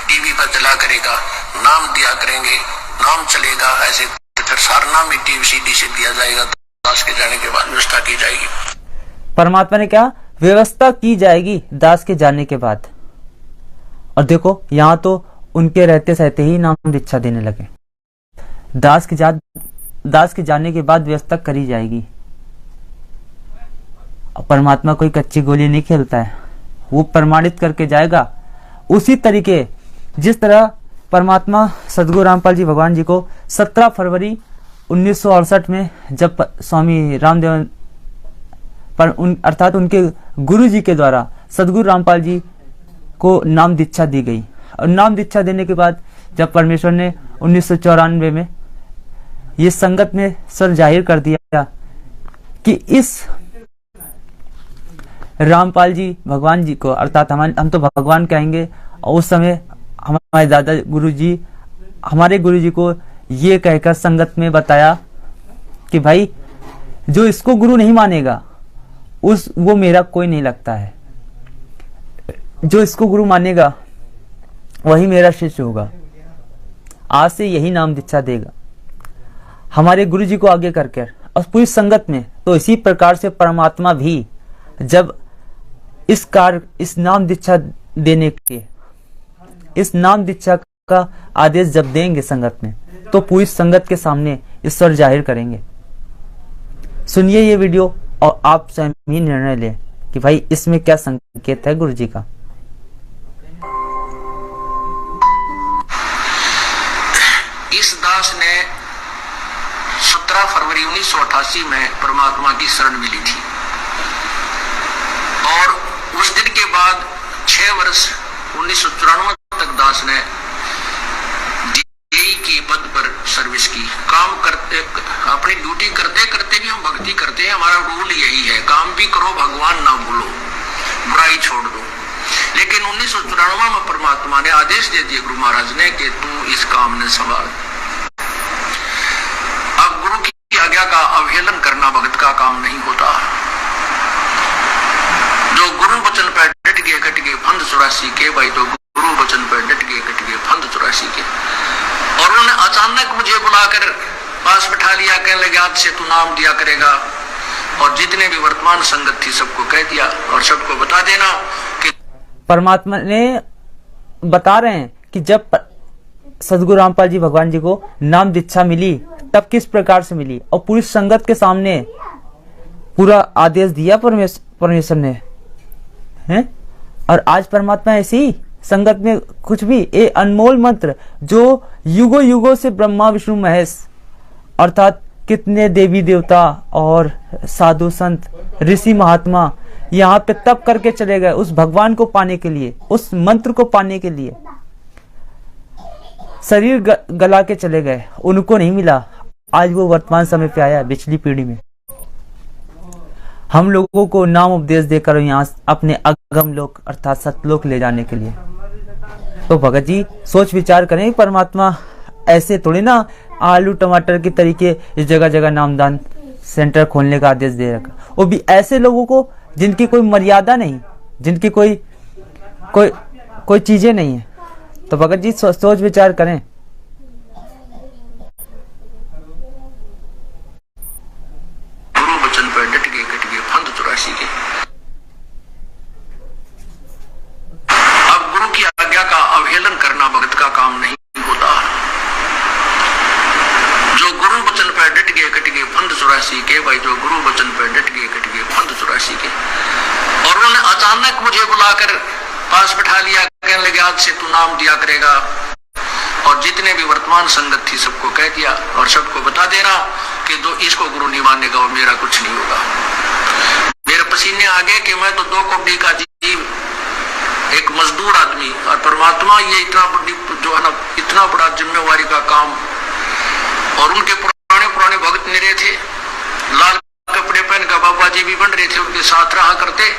[SPEAKER 2] टीवी पर चला करेगा, नाम दिया करेंगे, नाम चलेगा। ऐसे फिर सारना भी टीवी सीडी से दिया जाएगा। दास के जाने के बाद व्यवस्था की जाएगी।
[SPEAKER 1] परमात्मा ने क्या व्यवस्था की जाएगी दास के जाने के बाद। और देखो यहाँ तो उनके रहते सहते ही नाम दीक्षा देने लगे। दास के जाने के बाद व्यवस्था करी जाएगी। परमात्मा कोई कच्ची गोली नहीं खेलता है, वो प्रमाणित करके जाएगा। उसी तरीके जिस तरह परमात्मा सदगुरु रामपाल जी भगवान जी को 17 फरवरी 1968 में जब स्वामी रामदेव पर अर्थात उनके गुरु जी के द्वारा सदगुरु रामपाल जी को नाम दीक्षा दी गई। और नाम दीक्षा देने के बाद जब परमेश्वर ने 1994 में ये संगत में सर जाहिर कर दिया कि इस रामपाल जी भगवान जी को, अर्थात हम तो भगवान कहेंगे, और उस समय हमारे दादा गुरु जी हमारे गुरु जी को ये कहकर संगत में बताया कि भाई जो इसको गुरु नहीं मानेगा वो मेरा कोई नहीं लगता है, जो इसको गुरु मानेगा वही मेरा शिष्य होगा। आज से यही नाम दीक्षा देगा हमारे गुरु जी को आगे करके और पूरी संगत में। तो इसी प्रकार से परमात्मा भी जब इस नाम दीक्षा देने के, इस नाम दीक्षा का आदेश जब देंगे संगत में, तो पूरी संगत के सामने ईश्वर जाहिर करेंगे। सुनिए ये वीडियो और आप स्वयं ही निर्णय लें कि कि भाई इसमें क्या संकेत है गुरु जी का।
[SPEAKER 2] इस दास ने 17 फरवरी 1988 में परमात्मा की शरण मिली थी और उस दिन के बाद 6 वर्ष 1994 तक दास ने डीई के पद पर सर्विस की। काम करते, अपनी ड्यूटी करते करते भी हम भक्ति करते हैं। हमारा रूल यही है, काम भी करो, भगवान ना भूलो, बुराई छोड़ दो। लेकिन 1994 में परमात्मा ने आदेश दे दिया गुरु महाराज ने कि तू इस काम ने संभाल। अब गुरु की आज्ञा का अवहेलन करना भक्त का काम नहीं होता। जो गुरु वचन पर डट गए कट गए फंद 84 के, भाई तो गुरु वचन पर डट गए कट गए फंद 84 के। और उन्होंने अचानक मुझे बुलाकर पास बैठा लिया, कहने लगे आज से तू नाम दिया करेगा और जितने भी वर्तमान संगत थी सबको कह दिया और सबको बता देना कि
[SPEAKER 1] परमात्मा ने बता रहे हैं कि जब सदगुरु रामपाल जी भगवान जी को नाम दीक्षा मिली तब किस प्रकार से मिली और पूरी संगत के सामने पूरा आदेश दिया परमेश्वर ने है। और आज परमात्मा ऐसी ही संगत में कुछ भी ये अनमोल मंत्र जो युगों युगों से ब्रह्मा विष्णु महेश अर्थात कितने देवी देवता और साधु संत ऋषि महात्मा यहाँ पे तप करके चले गए उस भगवान को पाने के लिए, उस मंत्र को पाने के लिए शरीर गला के चले गए, उनको नहीं मिला। आज वो वर्तमान समय पे आया पिछली पीढ़ी में हम लोगों को नाम उपदेश देकर यहाँ अपने अगम लोक अर्थात सतलोक ले जाने के लिए। तो भगत जी सोच विचार करें, परमात्मा ऐसे थोड़ी ना आलू टमाटर के तरीके इस जगह जगह नामदान सेंटर खोलने का आदेश दे रखा, वो भी ऐसे लोगों को जिनकी कोई मर्यादा नहीं, जिनकी कोई चीजें नहीं है। तो भगत जी सोच विचार करें।
[SPEAKER 2] गुरु वचन पर डट गए कट गए फंद 84 के। अब गुरु की आज्ञा का अवहेलन करना भक्त का काम नहीं होता। जो गुरु वचन पर डट गए कट गए फंद 84 के, भाई जो गुरु वचन पर डट गए कट गए फंद 84 के। और उन्होंने अचानक मुझे बुलाकर पास बैठा लिया, कहने लगे आज से तू नाम दिया करेगा और जितने भी वर्तमान संगत थी सबको कह दिया और सबको बता देना कि जो इसको गुरु नहीं मानेगा वो मेरा कुछ नहीं होगा। मेरे पसीने आ गए कि मैं तो 2 कौड़ी का जीव, एक मजदूर आदमी, और परमात्मा ये इतना बड़ी जो है ना इतना बड़ा जिम्मेवारी का काम। और उनके पुराने भक्त मेरे थे, लाल कपड़े पहन कर बाबा जी भी बन रहे थे, उनके साथ रहा करते,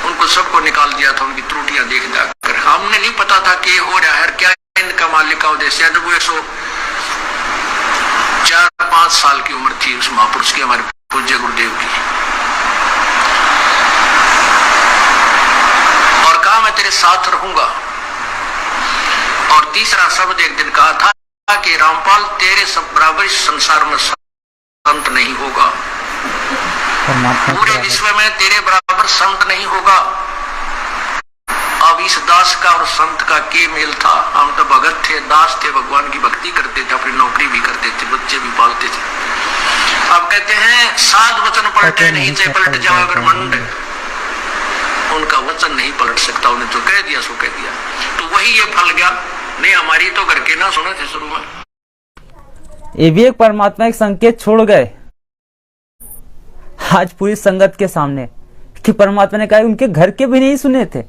[SPEAKER 2] उनको सबको निकाल दिया था उनकी त्रुटियां देख जाकर। हमने नहीं पता था कि हो रहा है क्या इनका मालिक का उद्देश्य है। जब वो 104-5 साल की उम्र थी उस महापुरुष की, हमारे पूज्य गुरुदेव की, और कहा मैं तेरे साथ रहूंगा। और तीसरा शब्द एक दिन कहा था कि रामपाल तेरे सब बराबर इस संसार में संत नहीं होगा, पूरे विश्व में तेरे बराबर संत नहीं होगा। अब इस दास का और संत का के मेल था। हम तो भगत थे, दास थे, भगवान की भक्ति करते थे, अपनी नौकरी भी करते थे, बच्चे भी पालते थे। अब कहते हैं साध वचन पलटे नहीं चाहे पलट जाओ अगर मंड, उनका वचन नहीं पलट सकता, उन्हें जो कह दिया सो कह दिया। तो वही ये फल गया। नहीं हमारी तो घर के ना सुने थे शुरू में।
[SPEAKER 1] ये भी एक परमात्मा एक संकेत छोड़ गए आज पूरी संगत के सामने कि परमात्मा ने कहा उनके घर के भी नहीं सुने थे।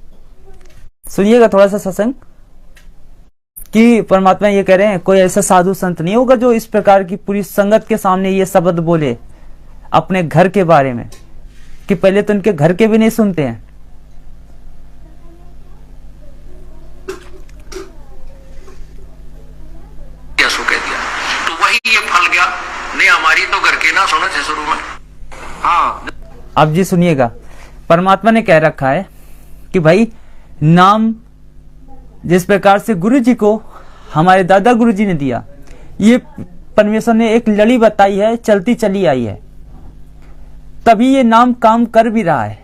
[SPEAKER 1] सुनिएगा थोड़ा सा सत्संग कि परमात्मा ये कह रहे हैं कोई ऐसा साधु संत नहीं होगा जो इस प्रकार की पूरी संगत के सामने ये शब्द बोले अपने घर के बारे में, कि पहले तो उनके घर के भी नहीं सुनते हैं।
[SPEAKER 2] तो वही ये फल गया। नहीं हमारी तो घर के ना सुने थे शुरू में। हाँ
[SPEAKER 1] अब जी सुनिएगा, परमात्मा ने कह रखा है कि भाई नाम जिस प्रकार से गुरु जी को हमारे दादा गुरु जी ने दिया, ये परमेश्वर ने एक लड़ी बताई है, चलती चली आई है, तभी ये नाम काम कर भी रहा है।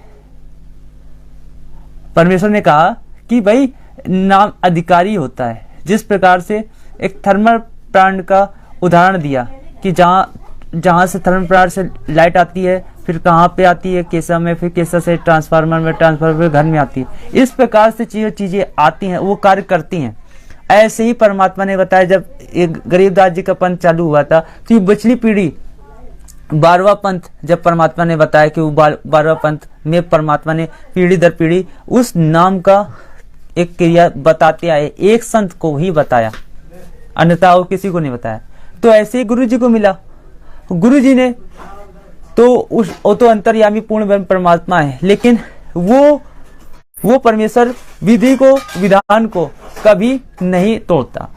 [SPEAKER 1] परमेश्वर ने कहा कि भाई नाम अधिकारी होता है। जिस प्रकार से एक थर्मल प्लांट का उदाहरण दिया कि जहां से थर्मल प्लांट से लाइट आती है फिर कहाँ पे आती है, केसव में, फिर केसव से ट्रांसफार्मर में, ट्रांसफार्मर घर में आती है। इस प्रकार से चीजें आती हैं, वो कार्य करती हैं। ऐसे ही परमात्मा ने बताया, जब एक गरीबदास जी का पंथ चालू हुआ था तो ये बचली पीढ़ी 12वां पंथ जब परमात्मा ने बताया कि वो 12वां पंथ में परमात्मा ने पीढ़ी दर पीढ़ी उस नाम का एक क्रिया बताते आए, एक संत को ही बताया, अन्यथा वो किसी को नहीं बताया। तो ऐसे ही गुरु जी को मिला, गुरु जी ने तो वो तो अंतर्यामी पूर्ण ब्रह्म परमात्मा है, लेकिन वो परमेश्वर विधि को, विधान को कभी नहीं तोड़ता।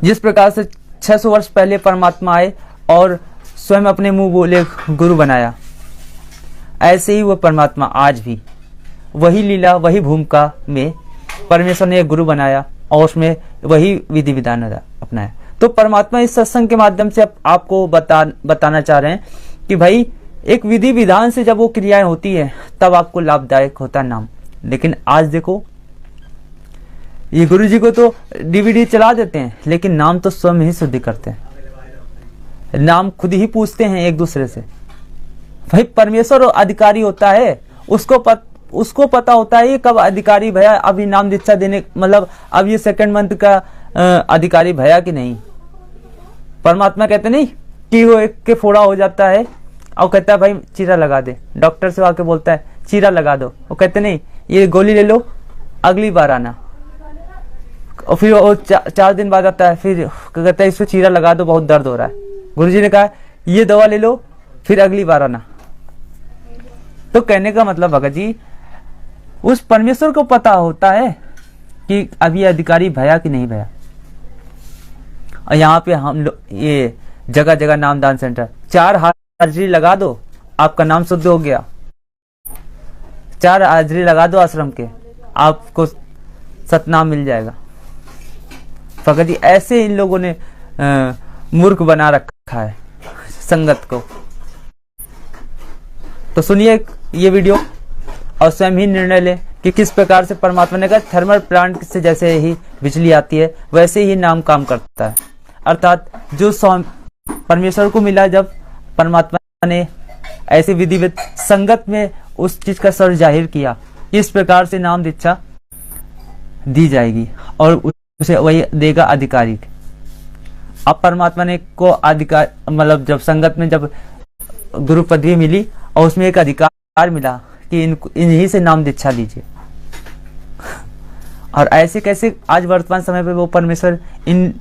[SPEAKER 1] जिस प्रकार से 600 वर्ष पहले परमात्मा आए और स्वयं अपने मुंह बोले गुरु बनाया, ऐसे ही वो परमात्मा आज भी वही लीला, वही भूमिका में परमेश्वर ने एक गुरु बनाया और उसमें वही विधि विधान अपनाया। तो परमात्मा इस सत्संग के माध्यम से आपको बताना चाह रहे हैं कि भाई एक विधि विधान से जब वो क्रियाएं होती है तब आपको लाभदायक होता है नाम। लेकिन आज देखो, ये गुरु जी को तो डीवीडी चला देते हैं, लेकिन नाम तो स्वयं ही शुद्धि करते हैं, नाम खुद ही पूछते हैं एक दूसरे से। भाई परमेश्वर अधिकारी होता है, उसको पता होता है ये कब अधिकारी भया, अभी नाम दीक्षा देने, मतलब अब ये सेकंड मंथ का अधिकारी भया कि नहीं। परमात्मा कहते नहीं कि वो एक के फोड़ा हो जाता है और कहता है भाई चीरा लगा दे, डॉक्टर से आके बोलता है चीरा लगा दो, वो कहते नहीं ये गोली ले लो अगली बार आना, और फिर वो 4 दिन बाद आता है, फिर कहता है इसको चीरा लगा दो बहुत दर्द हो रहा है, गुरुजी ने कहा ये दवा ले लो फिर अगली बार आना। तो कहने का मतलब भगत जी, उस परमेश्वर को पता होता है कि अब ये अधिकारी भया कि नहीं भया। और यहाँ पे हम लोग ये जगह जगह नामदान सेंटर, 4 हाजिरी लगा दो आपका नाम शुद्ध हो गया, 4 हाजिरी लगा दो आश्रम के, आपको सतनाम मिल जाएगा। भगत जी ऐसे इन लोगों ने मूर्ख बना रखा है संगत को। तो सुनिए ये वीडियो और स्वयं ही निर्णय लें कि किस प्रकार से परमात्मा ने कहा थर्मल प्लांट से जैसे ही बिजली आती है वैसे ही नाम काम करता है। अर्थात जो परमेश्वर को मिला, जब परमात्मा ने ऐसी विधिवत संगत में उस चीज का स्वर जाहिर किया, इस प्रकार से नाम दीक्षा दी जाएगी और उसे वही देगा अधिकारी। अब परमात्मा ने को अधिकार, मतलब जब संगत में जब गुरु पदवी मिली और उसमें एक अधिकार मिला कि इन्हीं से नाम दीक्षा लीजिए। और ऐसे कैसे आज वर्तमान समय पे वो परमेश्वर इन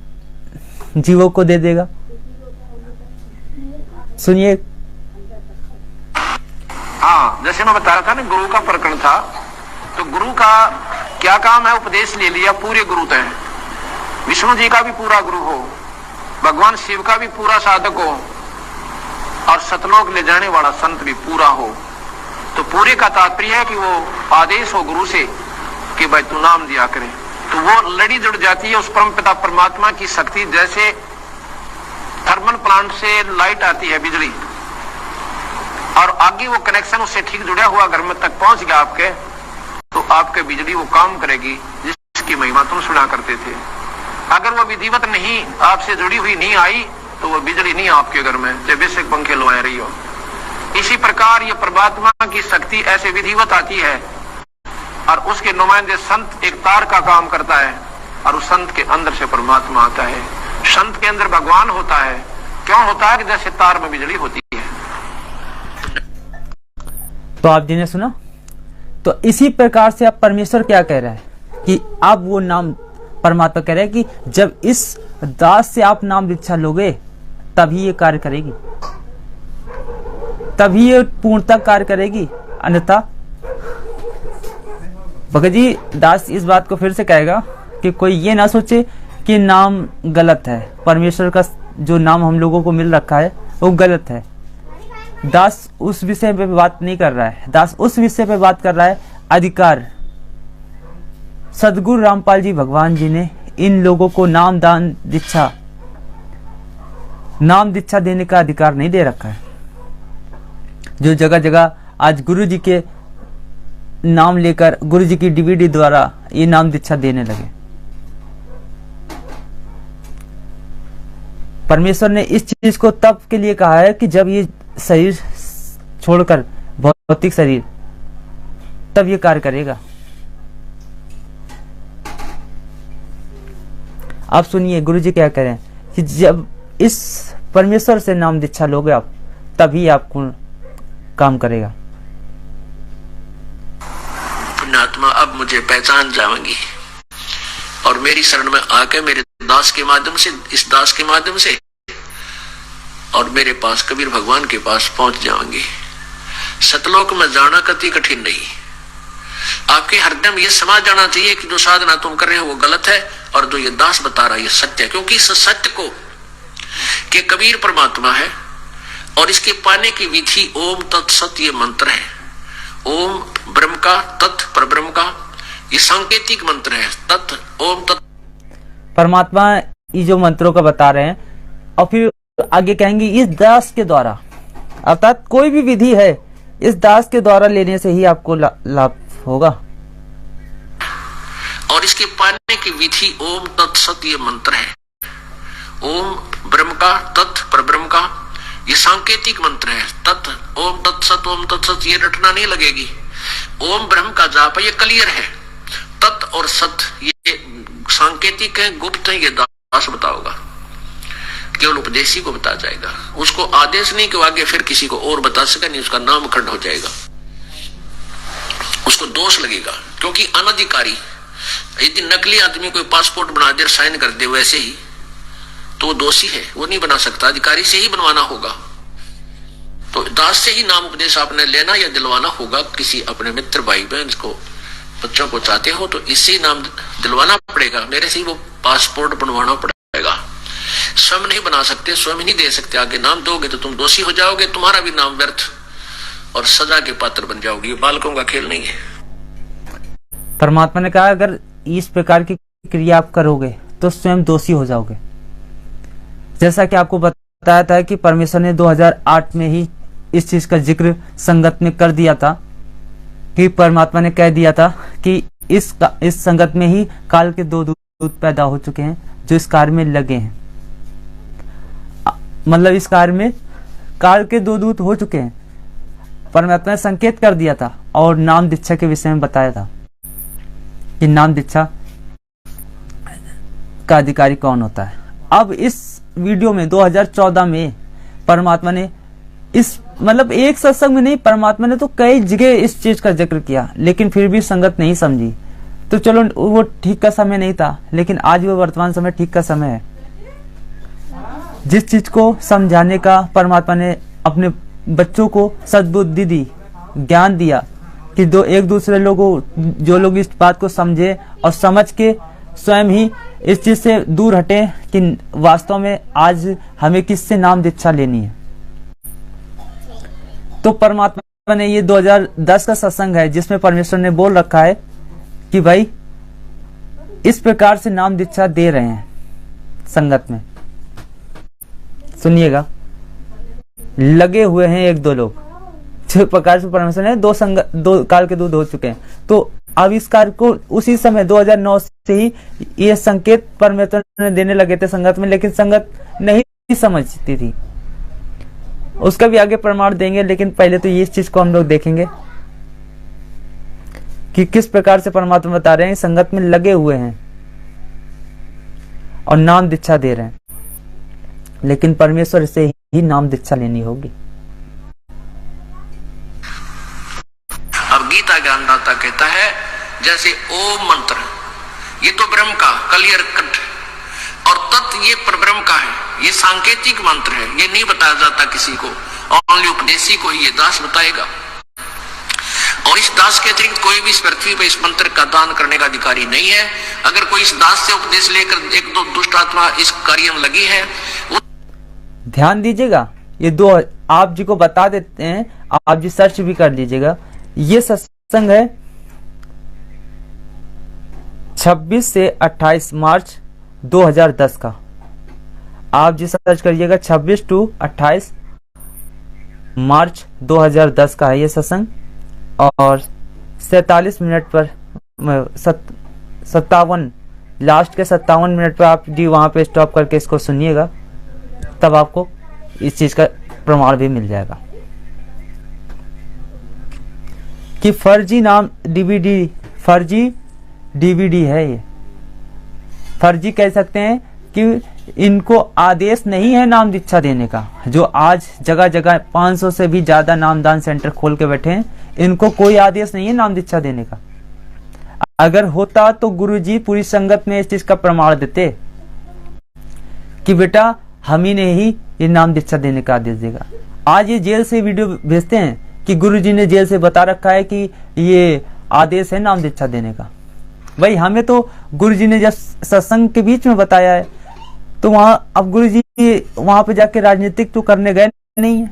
[SPEAKER 1] जीवों को दे देगा। सुनिए।
[SPEAKER 2] हाँ, जैसे मैं बता रहा था ना, गुरु का प्रकरण था, तो गुरु का क्या काम है, उपदेश ले लिया, पूरे गुरु थे। विष्णु जी का भी पूरा गुरु हो, भगवान शिव का भी पूरा साधक हो, और सतलोक ले जाने वाला संत भी पूरा हो। तो पूरे का तात्पर्य है कि वो आदेश हो गुरु से कि भाई तू नाम दिया करे, तो वो लड़ी जुड़ जाती है उस परमपिता परमात्मा की शक्ति। जैसे थर्मल प्लांट से लाइट आती है, बिजली, और आगे वो कनेक्शन उससे ठीक जुड़ा हुआ घर में तक पहुंच गया आपके, तो आपके बिजली वो काम करेगी जिसकी महिमा तुम सुना करते थे। अगर वो विधिवत नहीं आपसे जुड़ी हुई नहीं आई तो वो बिजली नहीं आपके घर में, चाहे बेशक पंखे लगा रही हो। इसी प्रकार ये परमात्मा की शक्ति ऐसे विधिवत आती है और उसके नुमाइंदे संत एक तार का काम करता है, और उस संत के अंदर से परमात्मा आता है। संत के अंदर भगवान होता है। क्यों होता है? कि जैसे तार में बिजली होती है।
[SPEAKER 1] तो आप जी ने सुना। तो इसी प्रकार से आप परमेश्वर क्या कह रहा है कि आप वो नाम, परमात्मा कह रहे हैं कि जब इस दास से आप नाम दीक्षा लोगे तभी ये कार्य करेगी, तभी ये पूर्णता कार्य करेगी, अन्यथा। भगत जी दास इस बात को फिर से कहेगा कि कोई ये ना सोचे कि नाम गलत है, परमेश्वर का जो नाम हम लोगों को मिल रखा है वो गलत है। दास उस विषय पे बात नहीं कर रहा है, दास उस विषय पे बात कर रहा है अधिकार। सदगुरु रामपाल जी भगवान जी ने इन लोगों को नाम दीक्षा देने का अधिकार नहीं दे रखा है। जो जगह जगह आज गुरु जी के नाम लेकर गुरु जी की डीवीडी द्वारा ये नाम दीक्षा देने लगे। परमेश्वर ने इस चीज को तब के लिए कहा है कि जब ये शरीर छोड़कर, भौतिक शरीर, तब ये कार्य करेगा। आप सुनिए गुरु जी क्या कह रहे हैं कि जब इस परमेश्वर से नाम दीक्षा लोगे आप, तभी आपको काम करेगा।
[SPEAKER 2] पुण्यात्मा अब मुझे पहचान जाएंगी और मेरी शरण में आके मेरे दास के माध्यम से, इस दास के माध्यम से, और मेरे पास कबीर भगवान के पास पहुंच जाएंगे। सतलोक में जाना कति कठिन नहीं। आपके हृदय में यह समा जाना चाहिए कि जो साधना तुम कर रहे हो वो गलत है और जो ये दास बता रहा है ये सत्य है। क्योंकि इस सत्य को कि कबीर परमात्मा है और इसके पाने की विधि ओम तत्सत ये मंत्र है। ओम ब्रह्म का, तत् परब्रह्म का, ये सांकेतिक मंत्र है। तत् ओम तत्
[SPEAKER 1] परमात्मा ये जो मंत्रों का बता रहे हैं, और फिर आगे कहेंगे इस दास के द्वारा, अर्थात कोई भी विधि है इस दास के द्वारा लेने से ही आपको लाभ होगा।
[SPEAKER 2] और इसके पाने की विधि ओम तत्सत ये मंत्र है। ओम ब्रह्म का, तत् परब्रह्म का, ये सांकेतिक मंत्र है। तत् ओम तत्सत ये रटना नहीं लगेगी। ओम ब्रह्म का जाप ये क्लियर है। तत् और सत ये सांकेतिक है, गुप्त है, ये दास बताओगा, केवल उपदेशी को बता जाएगा। उसको आदेश नहीं कि आगे फिर किसी को और बता सके नहीं, उसका नाम खंड हो जाएगा, उसको दोष लगेगा। क्योंकि अनधिकारी यदि नकली आदमी कोई पासपोर्ट बना दे, साइन कर दे वैसे ही, तो वो दोषी है, वो नहीं बना सकता। अधिकारी से ही बनवाना होगा। तो दास से ही नाम उपदेश आपने लेना या दिलवाना होगा। किसी अपने मित्र भाई बहन को, बच्चों को चाहते हो तो इससे नाम दिलवाना पड़ेगा, मेरे से ही वो पासपोर्ट बनवाना पड़ेगा। स्वयं नहीं बना सकते, स्वयं नहीं दे सकते। आगे नाम दोगे तो तुम दोषी हो जाओगे, तुम्हारा भी नाम व्यर्थ और सजा के पात्र बन जाओगे। ये बालकों का खेल नहीं है।
[SPEAKER 1] परमात्मा ने कहा अगर इस प्रकार की क्रिया आप करोगे तो स्वयं दोषी हो जाओगे। जैसा कि आपको बताया था कि परमेश्वर ने 2008 में ही इस चीज का जिक्र संगत में कर दिया था, कि परमात्मा ने कह दिया था कि इस संगत में ही काल के 2 दूत पैदा हो चुके हैं जो इस कार्य में लगे हैं। मतलब इस कार्य में काल के 2 दूत हो चुके हैं। परमात्मा ने संकेत कर दिया था और नाम दीक्षा के विषय में बताया था कि नाम दीक्षा का अधिकारी कौन होता है। अब इस वीडियो में 2014 में परमात्मा ने इस मतलब एक सत्संग में नहीं, परमात्मा ने तो कई जगह इस चीज का जिक्र किया, लेकिन फिर भी संगत नहीं समझी। तो चलो वो ठीक का समय नहीं था, लेकिन आज वो वर्तमान समय ठीक का समय है। जिस चीज को समझाने का परमात्मा ने अपने बच्चों को सद्बुद्धि दी, ज्ञान दिया कि एक दूसरे लोगों, जो लोग इस बात को समझे और समझ के स्वयं ही इस चीज से दूर हटे कि वास्तव में आज हमें किससे नाम दीक्षा लेनी है। तो परमात्मा ने ये 2010 का सत्संग है जिसमें परमेश्वर ने बोल रखा है कि भाई इस प्रकार से नाम दीक्षा दे रहे हैं संगत में। सुनिएगा, लगे हुए हैं 1-2 लोग, जिस प्रकार से परमेश्वर ने 2 काल के दूत हो चुके हैं। तो अब इस कार्य को उसी समय 2009 से ही ये संकेत परमेश्वर ने देने लगे थे संगत में, लेकिन संगत नहीं समझती थी। उसका भी आगे प्रमाण देंगे, लेकिन पहले तो ये चीज को हम लोग देखेंगे कि किस प्रकार से परमात्मा बता रहे हैं संगत में लगे हुए हैं और नाम दीक्षा दे रहे हैं, लेकिन परमेश्वर से ही नाम दीक्षा लेनी होगी।
[SPEAKER 2] अब गीता ज्ञानदाता कहता है जैसे ओम मंत्र ये तो ब्रह्म का क्लियर कट, और तत् ये परब्रह्म का है, ये सांकेतिक मंत्र है, ये नहीं बताया जाता किसी को, ओनली उपदेशी को ही ये दास बताएगा। और इस दास के अतिरिक्त कोई भी इस पृथ्वी पर इस मंत्र का दान करने का अधिकारी नहीं है। अगर कोई इस दास से उपदेश लेकर 1-2 दुष्ट आत्मा इस कार्य में लगी है,
[SPEAKER 1] ध्यान दीजिएगा, ये 2 आप जी को बता देते हैं, आप जी सर्च भी कर लीजिएगा। ये सत्संग है 26 से 28 मार्च 2010 का। आप जी सर्च करिएगा, 26 to 28 मार्च 2010 का है ये सत्संग, और 47 मिनट पर 57 लास्ट के 57 मिनट पर आप जी वहां पे स्टॉप करके इसको सुनिएगा, तब आपको इस चीज का प्रमाण भी मिल जाएगा कि फर्जी नाम डीवीडी, फर्जी डीवीडी है ये। फर्जी कह सकते हैं कि इनको आदेश नहीं है नाम दीक्षा देने का। जो आज जगह जगह 500 से भी ज्यादा नामदान सेंटर खोल के बैठे हैं, इनको कोई आदेश नहीं है नाम दीक्षा देने का। अगर होता तो गुरुजी पूरी संगत में इस चीज का प्रमाण देते कि बेटा हम ही ने ही ये नाम दीक्षा देने का आदेश देगा। आज ये जेल से वीडियो भेजते हैं कि गुरुजी ने जेल से बता रखा है कि ये आदेश है नाम दीक्षा देने का। भाई हमें तो गुरुजी ने जब सत्संग के बीच में बताया है, तो वहां अब गुरुजी वहां पे जाके राजनीतिक तो करने गए नहीं है।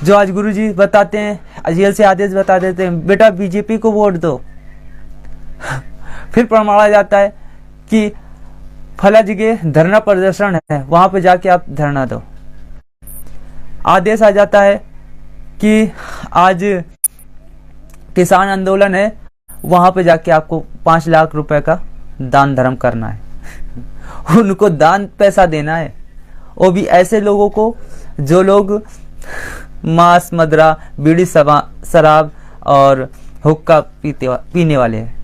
[SPEAKER 1] जो आज गुरुजी बताते हैं, जेल से आदेश बता देते हैं, बेटा बीजेपी को वोट दो। फिर प्रमाण आ जाता है कि फला जगह धरना प्रदर्शन है, वहां पे जाके आप धरना दो। आदेश आ जाता है कि आज किसान आंदोलन है, वहां पे जाके आपको 5 लाख रुपए का दान धर्म करना है। उनको दान पैसा देना है, वो भी ऐसे लोगों को जो लोग मांस, मदरा, बीड़ी, शराब और हुक्का पीने वाले हैं।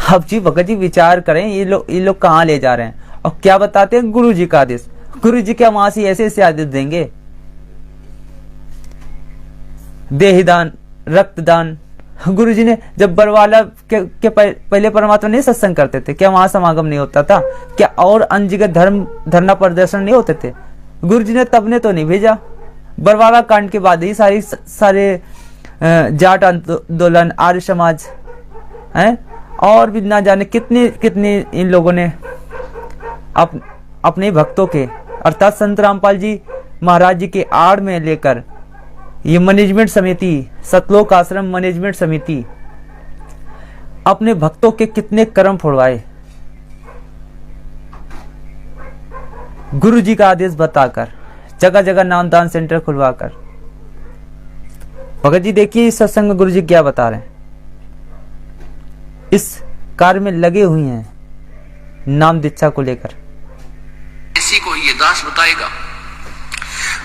[SPEAKER 1] अब जी भगत जी विचार करें, ये लोग कहाँ ले जा रहे हैं और क्या बताते हैं? गुरु जी का आदेश। गुरु जी क्या वहां से ऐसे आदेश देंगे? देहदान, रक्तदान। गुरु जी ने जब बरवाला के पहले परमात्मा नहीं सत्संग करते थे, क्या वहां समागम नहीं होता था? क्या और अन्य जगह धरना प्रदर्शन नहीं होते थे? गुरु जी ने तब ने तो नहीं भेजा। बरवाला कांड के बाद ही सारे जाट आंदोलन, आर्य समाज हैं और भी ना जाने कितने इन लोगों ने अपने भक्तों के अर्थात संत रामपाल जी महाराज जी के आड़ में लेकर ये मैनेजमेंट समिति, सतलोक आश्रम मैनेजमेंट समिति, अपने भक्तों के कितने कर्म फोड़वाए गुरु जी का आदेश बताकर, जगह जगह नामदान सेंटर खुलवाकर। भगत जी देखिए इस सत्संग में गुरु जी क्या बता रहे हैं। इस कार्य में लगे हुए हैं नाम दीक्षा को लेकर।
[SPEAKER 2] किसी को ये दास बताएगा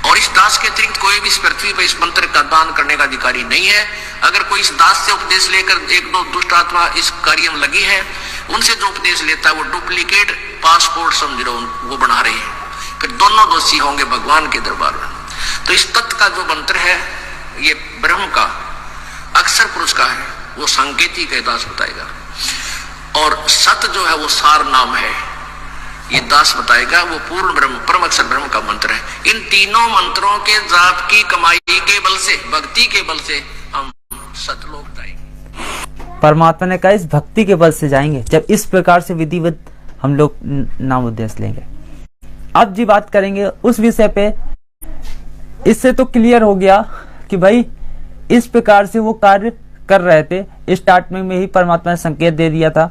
[SPEAKER 2] और इस दास के अतिरिक्त कोई भी इस पृथ्वी पर इस मंत्र का दान करने का अधिकारी नहीं है। अगर कोई इस दास से उपदेश लेकर 1-2 दुष्ट आत्मा इस कार्य में लगी है, उनसे जो उपदेश लेता है वो डुप्लीकेट पासपोर्ट समझ लो वो बना रहे हैं, फिर दोनों दोषी होंगे भगवान के दरबार में। तो इस तत्व का जो मंत्र है ये ब्रह्म का, अक्षर पुरुष का है, वो सांकेतिक है, दास बताएगा। और सत जो है वो सार नाम है, ये दास बताएगा, वो पूर्ण ब्रह्म, परम अक्षर ब्रह्म का मंत्र है। इन तीनों मंत्रों के जाप की कमाई के बल से, भक्ति के बल से हम सतलोक जाएंगे।
[SPEAKER 1] परमात्मा ने कहा इस भक्ति के बल से जाएंगे, जब इस प्रकार से विधिवत हम लोग नाम उद्देश्य लेंगे। अब जी बात करेंगे उस विषय पे। इससे तो क्लियर हो गया कि भाई इस प्रकार से वो कार्य कर रहे थे। स्टार्ट में ही परमात्मा ने संकेत दे दिया था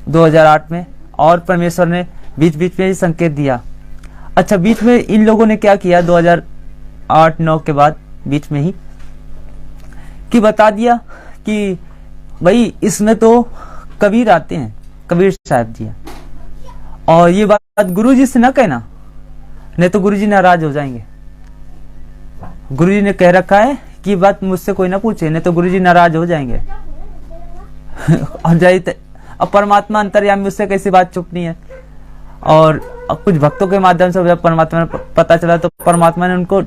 [SPEAKER 1] 2008 में, और परमेश्वर ने बीच बीच में ही संकेत दिया। अच्छा, बीच में इन लोगों ने क्या किया 2008-9 के बाद, बीच में ही कि बता दिया कि भाई इसमें तो कबीर आते हैं, कबीर साहब जी हैं, और ये बात गुरुजी से ना कहना, नहीं तो गुरुजी नाराज हो जाएंगे। गुरुजी ने कह रखा है कि बात मुझसे कोई ना पूछे, नहीं तो गुरुजी नाराज हो जाएंगे। और जाइए, अब परमात्मा अंतर्यामी, उससे कैसी बात छुपनी है। और कुछ भक्तों के माध्यम से जब परमात्मा ने पता चला तो परमात्मा ने उनको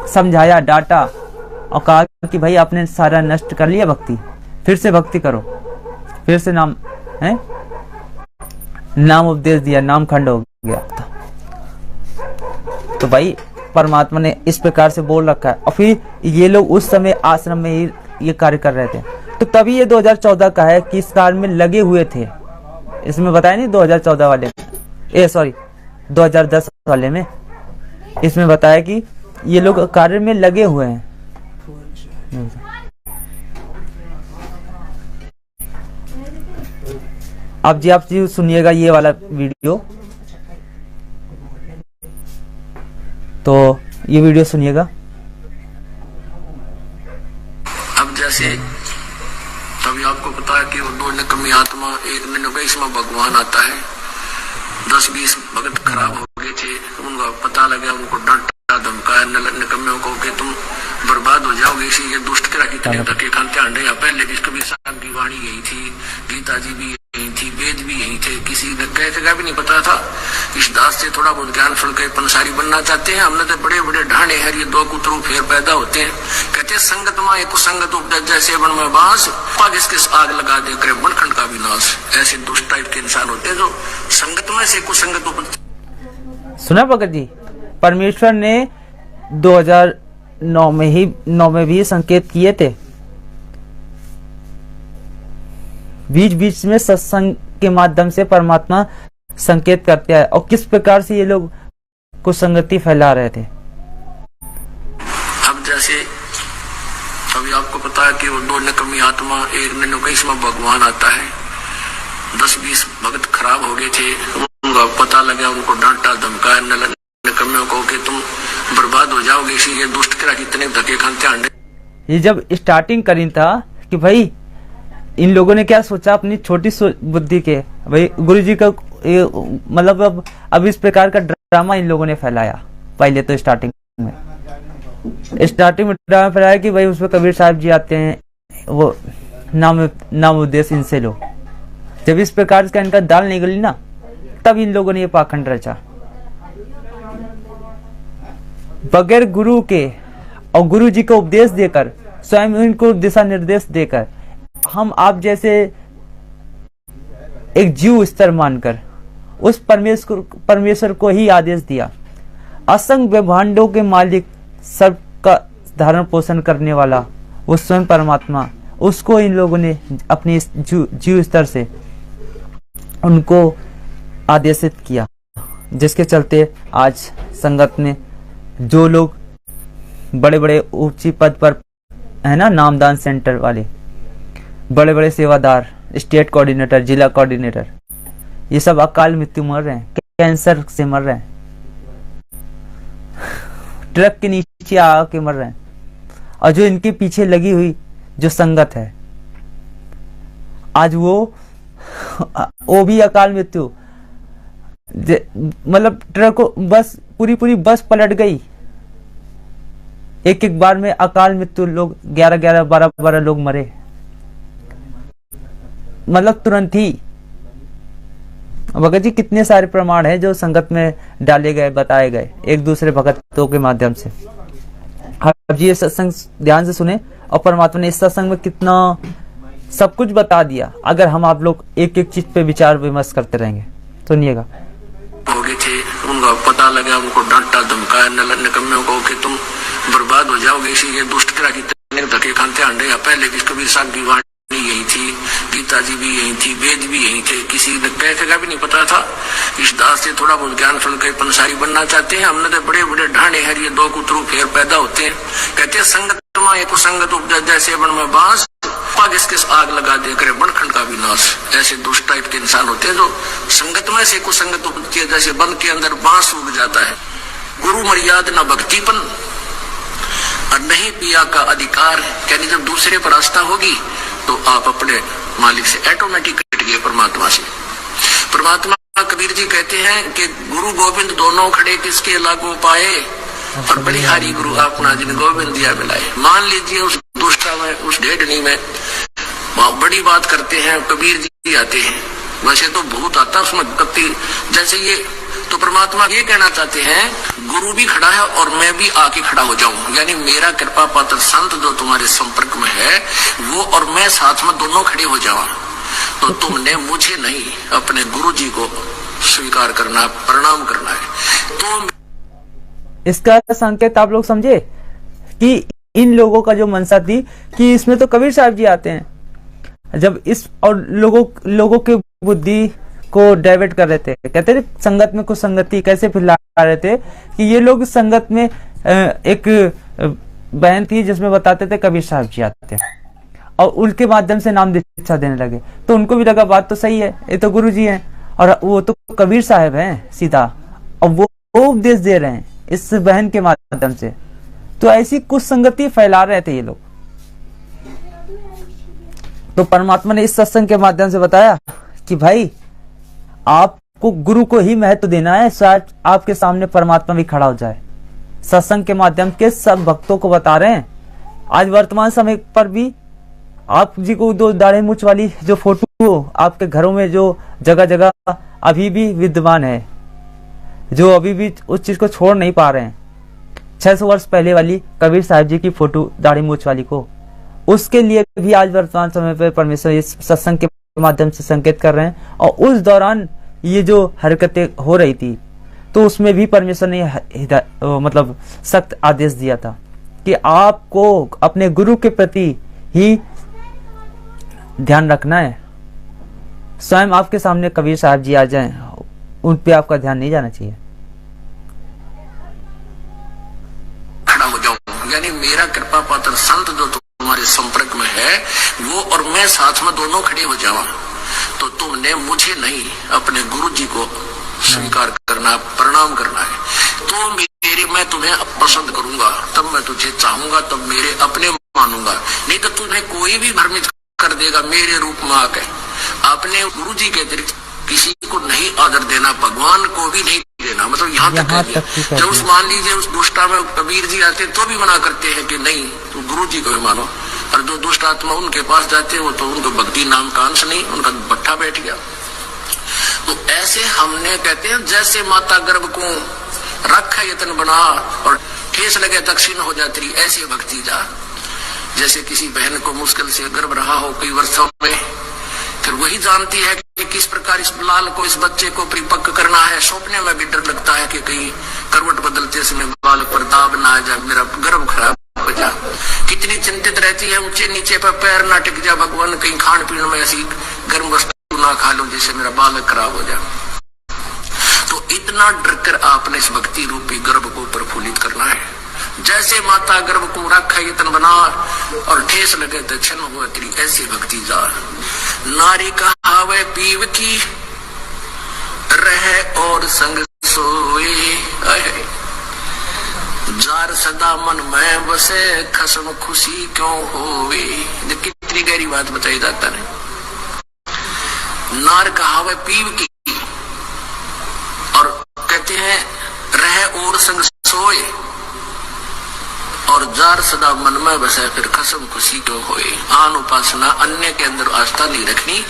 [SPEAKER 1] समझाया, डांटा और कहा कि भाई आपने सारा नष्ट कर लिया भक्ति, फिर से भक्ति करो, फिर से नाम है, नाम उपदेश दिया, नाम खंड हो गया था। तो भाई परमात्मा ने इस प्रकार से बोल रखा है। और फिर ये लोग उस समय आश्रम में ही ये कार्य कर रहे थे, तो तभी ये 2014 का है कि इस कार्य में लगे हुए थे। इसमें बताया नहीं 2014 वाले, 2010 वाले में, इसमें बताया कि ये लोग कार्य में लगे हुए हैं। अब जी आप जी सुनिएगा ये वाला वीडियो, तो ये वीडियो सुनिएगा।
[SPEAKER 2] अब जैसे तभी आपको पता है कि वो 2 निकम्मी आत्मा, एक में इसमें भगवान आता है, 10-20 भगत खराब हो गए थे, उनका पता लगा, उनको डांटा धमकाया निकम्मियों को कि तुम बर्बाद हो जाओगे, इसी ये दुष्ट तरह की इतने धक्के खाते आंडे। या पहले भी कबीर साहब की वाणी यही थी, गीता जी भी यही थी, वेद भी यही थे, किसी ने कैसे का भी नहीं पता था। इस दास से थोड़ा बहुत ज्ञान सुन के पंसारी बनना चाहते हैं। हमने तो बड़े बड़े ढांडे हैं, ये दो कुतरू फेर पैदा होते हैं। कहते हैं संगत माए कुसंगत उपज जैसे बन में बांस, पग इसके आग लगा दे करे बनखंड का विनाश। ऐसे दुष्ट टाइप के इंसान होते हैं जो संगत में से कुसंगत उपज।
[SPEAKER 1] सुना भगत जी, परमेश्वर ने 2009 में भी संकेत किए थे। बीच बीच में सत्संग के माध्यम से परमात्मा संकेत करते हैं, और किस प्रकार से ये लोग कुसंगति फैला रहे थे।
[SPEAKER 2] अब जैसे अभी आपको पता है कि वो दो निकम्मी आत्मा, एक निन्यानवेवां भगवान आता है, 10-20 भगत खराब हो गए थे, उनका पता लगा, उनको डांटा धमकाया निकम्मियों को कि तुम बर्बाद हो जाओगे, इसी ये दुष्ट तरह की इतने धक्के खाते आंडे। ये
[SPEAKER 1] जब स्टार्टिंग करी था कि भाई इन लोगों ने क्या सोचा अपनी छोटी बुद्धि के, भाई गुरुजी का मतलब अब इस प्रकार का ड्रामा इन लोगों ने फैलाया। पहले तो स्टार्टिंग में ड्रामा फैलाया कि भाई उसमें कबीर साहब जी आते हैं, वो नाम उद्देश्य इनसे लो। जब इस प्रकार का इनका दाल निकली ना, तब इन लोगों ने ये पाखंड रचा। बगैर गुरु के और गुरु जी को उपदेश देकर, स्वयं इनको दिशा निर्देश देकर, हम आप जैसे एक जीव स्तर मानकर उस परमेश्वर को ही आदेश दिया। असंख्य ब्रह्मांडों के मालिक, सबका धारण पोषण करने वाला वो स्वयं परमात्मा, उसको इन लोगों ने अपने जीव स्तर से उनको आदेशित किया, जिसके चलते आज संगत में जो लोग बड़े बड़े ऊंची पद पर है ना, नामदान सेंटर वाले बड़े बड़े सेवादार, स्टेट कोऑर्डिनेटर, जिला कोऑर्डिनेटर, ये सब अकाल मृत्यु मर रहे हैं, कैंसर से मर रहे हैं, ट्रक के नीचे आके मर रहे हैं। और जो इनके पीछे लगी हुई जो संगत है, आज वो भी अकाल मृत्यु, मतलब ट्रक को बस पूरी बस पलट गई। एक बार में अकाल मृत्यु, लोग 11-11, 12-12 लोग मरे, मतलब तुरंत ही। भगत जी कितने सारे प्रमाण हैं जो संगत में डाले गए, बताए गए एक दूसरे भगतों के माध्यम से। अब जी ये सत्संग ध्यान से सुने, और परमात्मा ने इस सत्संग में कितना सब कुछ बता दिया। अगर हम आप लोग एक एक चीज पे विचार विमर्श करते रहेंगे, सुनिएगा।
[SPEAKER 2] हो गए थे, उनका पता लगा, उनको डांटा धमकाया निकम्मियों को कि तुम बर्बाद हो जाओगे, इसी ये दुष्ट तरह की धक्के खाते आंडे। या पहले भी कबीर साहब की वाणी यही थी, गीता जी भी यही थी, वेद भी यही थे, किसी ने कैसे का भी नहीं पता था। इस दास से थोड़ा बहुत ज्ञान सुन के पंसारी बनना चाहते हैं। हमने तो बड़े बड़े ढांडे हैं, ये दो कुतरू फेर पैदा होते हैं। कहते हैं संगत माए कुसंगत उपज जैसे बन में बांस, पग इसके आग लगा दे करे बनखंड का विनाश। ऐसे दुष्ट टाइप के इंसान होते हैं जो संगत में से कुसंगत उपजती है, जैसे वन के अंदर बांस उग जाता है। गुरु मर्याद न भक्तिपन और नहीं पिया का अधिकार। यानी जब दूसरे पर आस्था होगी तो आप अपने मालिक से ऑटोमेटिक कट गए, परमात्मा से। परमात्मा कबीर जी कहते हैं कि गुरु गोविंद दोनों खड़े किसके लागू पाए, और बलिहारी गुरु अपना जिन गोविंद दिया मिलाए। मान लीजिए उस दुष्टा में, उस ढेडनी में बड़ी बात करते हैं, कबीर जी आते हैं, वैसे तो बहुत आता उसमें कत्ती जैसे ये। तो परमात्मा ये कहना चाहते हैं, गुरु भी खड़ा है और मैं भी आके खड़ा हो जाऊं, यानी मेरा कृपा पात्र संत जो तुम्हारे संपर्क में है वो और मैं साथ में दोनों खड़े हो जाऊं। तो तुमने मुझे नहीं, अपने गुरु जी को स्वीकार करना, प्रणाम करना है। तो
[SPEAKER 1] इसका संकेत आप लोग समझे कि इन लोगों का जो मनसा थी कि इसमें तो कबीर साहब जी आते हैं, जब इस और लोगों की बुद्धि को डाइवर्ट कर रहे थे। कहते थे संगत में कुछ संगति कैसे फैला रहे थे कि ये लोग संगत में एक बहन थी जिसमें बताते थे कबीर साहब जी आते हैं, और उनके माध्यम से नाम दीक्षा देने लगे। तो उनको भी लगा बात तो सही है, ये तो गुरु जी हैं और वो तो कबीर साहब हैं सीधा, और वो उपदेश दे रहे हैं इस बहन के माध्यम से। तो ऐसी कुछ संगति फैला रहे थे ये लोग। तो परमात्मा ने इस सत्संग के माध्यम से बताया कि भाई आप आपको गुरु को ही महत्व देना है, शायद आपके सामने परमात्मा भी खड़ा हो जाए। सत्संग के माध्यम के सब भक्तों को बता रहे हैं। आज वर्तमान समय पर भी आप जी को दो दाढ़ी मूंछ वाली जो फोटो आपके घरों में जो जगह जगह अभी भी विद्यमान है, जो अभी भी उस चीज को छोड़ नहीं पा रहे हैं। 600 वर्ष पहले वाली कबीर साहब जी की फोटो दाढ़ी मूंछ वाली को, उसके लिए भी आज वर्तमान समय पर परमेश्वर इस सत्संग के माध्यम से संकेत कर रहे हैं। और उस दौरान ये जो हरकतें हो रही थी तो उसमें भी परमेश्वर ने मतलब सख्त आदेश दिया था कि आपको अपने गुरु के प्रति ही ध्यान रखना है। स्वयं आपके सामने कबीर साहब जी आ जाएं, उन पे आपका ध्यान नहीं जाना चाहिए।
[SPEAKER 2] खड़ा हो जाऊं, यानी मेरा कृपा पात्र संत जो तुम्हारे संपर्क में है वो और मैं साथ में दोनों खड़े हो जाऊं, तो तुमने मुझे नहीं अपने गुरु जी को स्वीकार करना, प्रणाम करना है। तो मैं तुम्हें पसंद करूंगा, तब मैं तुझे चाहूंगा, तब मेरे अपने मानूंगा। नहीं तो तुम्हें कोई भी भ्रमित कर देगा मेरे रूप में आके। अपने गुरु जी के अतिरिक्त किसी को नहीं आदर देना, भगवान को भी नहीं देना। मतलब यहाँ तक जब उस मान लीजिए उस दुष्टा में कबीर जी आते तो भी मना करते हैं कि नहीं तो गुरु जी को भी मानो, और जो दुष्ट आत्मा उनके पास जाते हो तो उनको भक्ति नाम का अंश नहीं, उनका भट्ठा बैठ गया। तो ऐसे हमने कहते हैं जैसे माता गर्भ को रखा यतन बना और ठेस लगे तक्षण हो जाती, ऐसी भक्ति जा। जैसे किसी बहन को मुश्किल से गर्भ रहा हो कई वर्षों में, फिर वही जानती है कि किस प्रकार इस लाल को, इस बच्चे को परिपक्व करना है। सौंपने में भी डर लगता है कि कहीं करवट बदलते समय बाल पर दाब ना आ जाए, मेरा गर्भ खराब हो जाए। कितनी चिंतित रहती है, ऊंचे नीचे पर पैर ना टिक जाए, भगवान कहीं खान पीने में ऐसी गर्म वस्तु ना खा लो जिससे मेरा बालक खराब हो जाए। तो इतना डर कर आपने इस भक्ति रूपी गर्भ को प्रफुल्लित करना है। जैसे माता गर्भ को रखा यतन बना और ठेस लगे तो क्षण हुआ तेरी, ऐसी भक्ति जा। नारी कहावे पीव की रहे और संग सोए, जार सदा मन में बसे खसम खुशी क्यों होवे। कितनी गहरी बात बताई जाता है। नार कहावे पीव की, और कहते हैं रहे और संग सोए, और जार सदा मन में बसे फिर खसम खुशी क्यों होए। आन उपासना, अन्य के अंदर आस्था नहीं रखनी।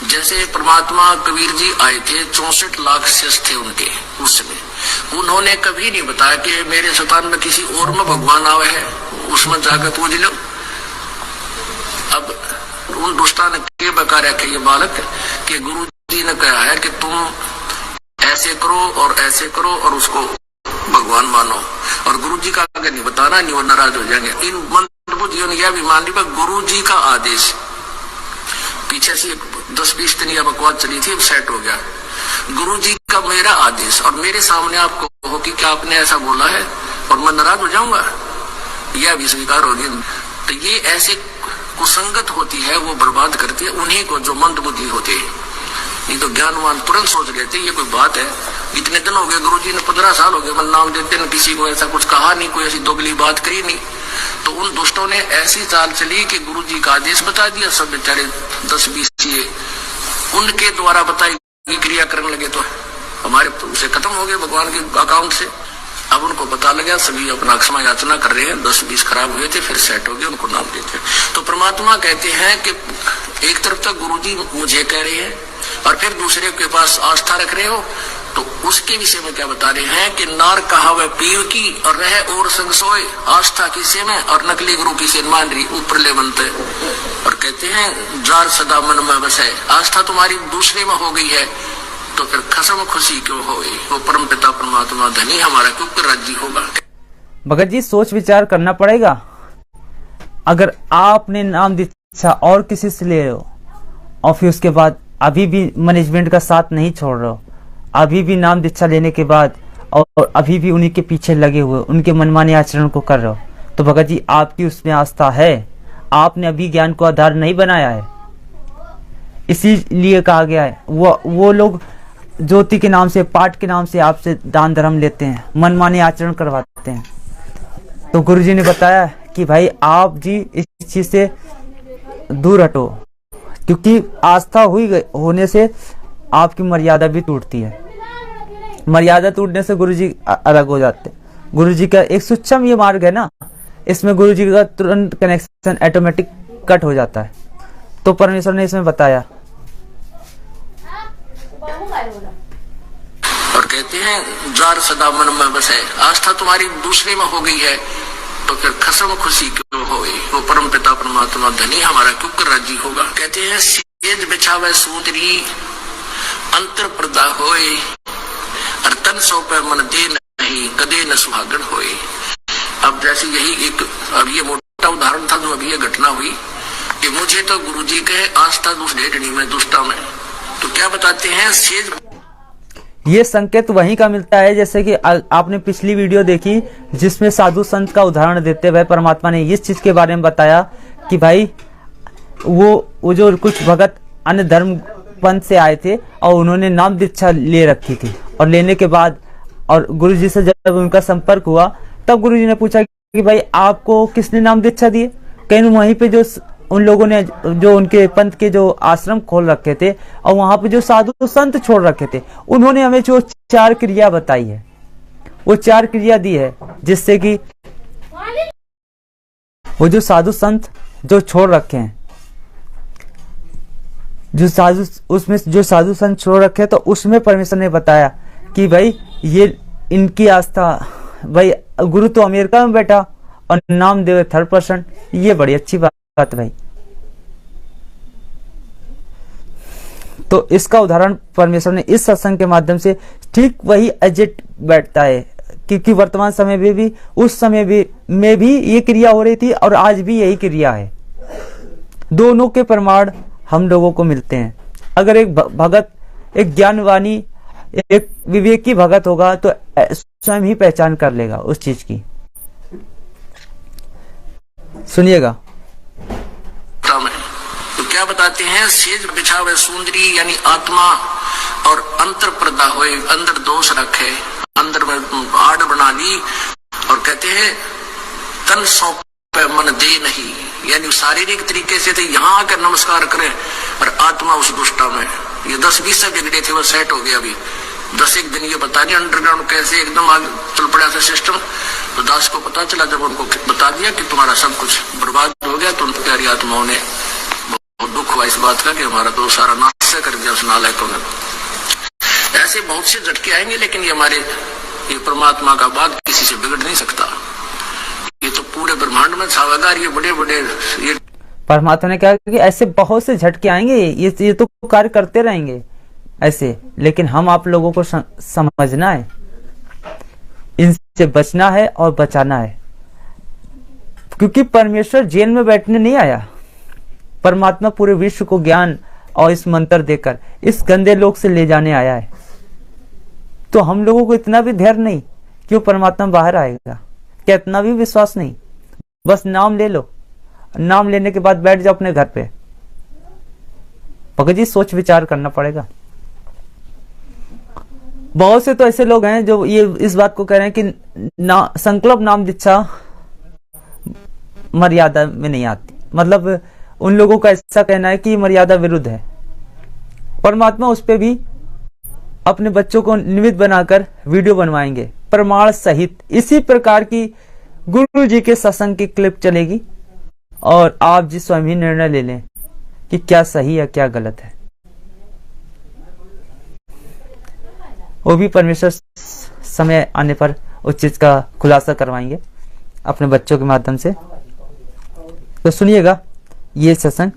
[SPEAKER 2] जैसे परमात्मा कबीर जी आए थे, 64 लाख शिष्य थे उनके उस समय, उन्होंने कभी नहीं बताया कि मेरे शतान में किसी और में भगवान आवे है, उसमें जाकर पूज लो। अब उन दुष्टा ने के बका रखे ये बालक कि गुरु जी ने कहा है कि तुम ऐसे करो और ऐसे करो और उसको भगवान मानो, और गुरु जी का अगर नहीं बताना नहीं वो नाराज हो जाएंगे। इन मंदबुद्धियों ने यह भी मान लिया गुरु जी का आदेश। पीछे से 10-20 दिन यह बकवास चली थी, अब सेट हो गया। गुरु जी का मेरा आदेश और मेरे सामने आपको हो कि क्या आपने ऐसा बोला है और मैं नाराज हो जाऊंगा, यह भी स्वीकार होगी। तो ये ऐसे कुसंगत होती है, वो बर्बाद करती है उन्हीं को जो मंद बुद्धि होते हैं। नहीं तो ज्ञानवान तुरंत सोच लेते ये कोई बात है। इतने दिन हो गए गुरु जी ने, 15 साल हो गए, मन नाम देते न, किसी को ऐसा कुछ कहा नहीं, कोई ऐसी दोगली बात करी नहीं। तो उन दुष्टों ने ऐसी चाल चली कि गुरु जी का आदेश बता दिया, सब बेचारे 10-20 उनके द्वारा बताई क्रिया करने लगे, तो हमारे उसे खत्म हो गए भगवान के अकाउंट से। अब उनको पता लगा, सभी अपना क्षमा याचना कर रहे हैं। 10-20 खराब हुए थे, फिर सेट हो गए, उनको नाम देते। तो परमात्मा कहते हैं कि एक तरफ तक गुरु जी मुझे कह रहे हैं और फिर दूसरे के पास आस्था रख रहे हो, तो उसके विषय में क्या बता रहे हैं कि नार कहावे पीव की और रहे और संग सोए। आस्था किसे में और नकली गुरु किसे मान रही, ऊपर ले बनते। और कहते हैं जार सदा मन में बसे, आस्था तुम्हारी दूसरे में हो गई है तो फिर खसम खुशी क्यों होए। वो परम पिता परमात्मा धनी हमारा क्यों राज्य होगा।
[SPEAKER 1] भगत जी सोच विचार करना पड़ेगा। अगर आपने नाम दीक्षा और किसी से ले हो और फिर उसके बाद अभी भी मैनेजमेंट का साथ नहीं छोड़ रहे हो, अभी भी नाम दीक्षा लेने के बाद और अभी भी उन्हीं के पीछे लगे हुए उनके मनमाने आचरण को कर रहे हो, तो भगत जी आपकी उसमें आस्था है, आपने अभी ज्ञान को आधार नहीं बनाया है। इसीलिए कहा गया है वो लोग ज्योति के नाम से, पाठ के नाम से आपसे दान धर्म लेते हैं, मनमाने आचरण करवाते हैं। तो गुरु जी ने बताया कि भाई आप जी इस चीज से दूर हटो, क्योंकि आस्था होने से आपकी मर्यादा भी टूटती है। मर्यादा टूटने से गुरुजी अलग हो जाते हैं। गुरुजी का एक सूक्ष्म ये मार्ग है ना, इसमें गुरुजी का तुरंत कनेक्शन ऑटोमेटिक कट हो जाता है। तो परमेश्वर ने इसमें बताया
[SPEAKER 2] और कहते हैं जार सदा मन में बसे, आस्था तुम्हारी दूसरे में हो गई है तो फिर खसम खुशी क्यों होए, वो परम पिता परमात्मा धनी हमारा क्यों कर राजी होगा। कहते हैं सेज बिछावे सूतरी अंतर पर्दा होए, और तन सौंपे मन दे नहीं कदे न सुहागण होए। अब जैसे यही एक अब ये मोटा उदाहरण था जो अभी ये घटना हुई कि मुझे तो गुरुजी के आस्था दूसरे ढणी में दुष्टा में, तो क्या बताते हैं सेज।
[SPEAKER 1] ये संकेत वहीं का मिलता है जैसे कि आपने पिछली वीडियो देखी जिसमें साधु संत का उदाहरण देते हुए परमात्मा ने इस चीज के बारे में बताया कि भाई वो जो कुछ भगत अन्य धर्म पंथ से आए थे और उन्होंने नाम दीक्षा ले रखी थी, और लेने के बाद और गुरुजी से जब उनका संपर्क हुआ तब गुरुजी ने पूछा कि भाई आपको किसने नाम दीक्षा दिए। कहीं वहीं पे जो उन लोगों ने जो उनके पंथ के जो आश्रम खोल रखे थे और वहां पे जो साधु संत छोड़ रखे थे, उन्होंने हमें जो 4 क्रिया बताई है, वो 4 क्रिया दी है जिससे कि वो जो साधु संत जो छोड़ रखे हैं, जो साधु संत छोड़ रखे, तो उसमें परमेश्वर ने बताया कि भाई ये इनकी आस्था, भाई गुरु तो अमेरिका में बैठा और नाम देवे 3rd पर्सन, ये बड़ी अच्छी बात भाई। तो इसका उदाहरण परमेश्वर ने इस सत्संग के माध्यम से ठीक वही एग्जैक्ट बैठता है, क्योंकि वर्तमान समय में भी उस समय में भी ये क्रिया हो रही थी और आज भी यही क्रिया है। दोनों के प्रमाण हम लोगों को मिलते हैं। अगर एक भगत, एक ज्ञानवानी, एक विवेकी भगत होगा तो स्वयं ही पहचान कर लेगा उस चीज की। सुनिएगा
[SPEAKER 2] तो क्या बताते हैं, सेज बिछावे सुंदरी यानी आत्मा और अंतर पर्दा होए, अंदर दोष रखे, अंदर में आड़ बना ली, और कहते हैं तन सौंपे मन दे नहीं, यानी शारीरिक तरीके से तो यहाँ आकर नमस्कार करें और आत्मा उस दुष्टा में। ये 10-20 से बिगड़े थे, वो सेट हो गया। अभी 10 दिन ये बता दिया अंडरग्राउंड कैसे एकदम आगे चल पड़ा था सिस्टम। तो दास को पता चला जब उनको बता दिया कि तुम्हारा सब कुछ बर्बाद हो गया, तो उन प्यारी आत्माओं ने बहुत दुख हुआ इस बात का कि हमारा तो सारा नाश कर दिया उस नालायकों ने। ऐसे बहुत से झटके आएंगे, लेकिन ये हमारे ये परमात्मा का बात किसी से बिगड़ नहीं सकता। ये तो पूरे ब्रह्मांड में छावेदार, ये बड़े बड़े ये
[SPEAKER 1] परमात्मा ने कहा कि ऐसे बहुत से झटके आएंगे, ये तो कार्य करते रहेंगे ऐसे, लेकिन हम आप लोगों को समझना है, इनसे बचना है और बचाना है। क्योंकि परमेश्वर जेल में बैठने नहीं आया, परमात्मा पूरे विश्व को ज्ञान और इस मंत्र देकर इस गंदे लोक से ले जाने आया है। तो हम लोगों को इतना भी धैर्य नहीं कि वो परमात्मा बाहर आएगा, क्या इतना भी विश्वास नहीं। बस नाम ले लो, नाम लेने के बाद बैठ जाओ अपने घर पे। भगत जी सोच विचार करना पड़ेगा। बहुत से तो ऐसे लोग हैं जो ये इस बात को कह रहे हैं कि संकल्प नाम दीक्षा मर्यादा में नहीं आती, मतलब उन लोगों का ऐसा कहना है कि मर्यादा विरुद्ध है। परमात्मा उस पे भी अपने बच्चों को निमित्त बनाकर वीडियो बनवाएंगे प्रमाण सहित। इसी प्रकार की गुरु जी के सत्संग की क्लिप चलेगी और आप जी स्वयं ही निर्णय ले लें कि क्या सही है क्या गलत है। वो भी परमेश्वर समय आने पर उस चीज का खुलासा करवाएंगे अपने बच्चों के माध्यम से। तो सुनिएगा ये सत्संग।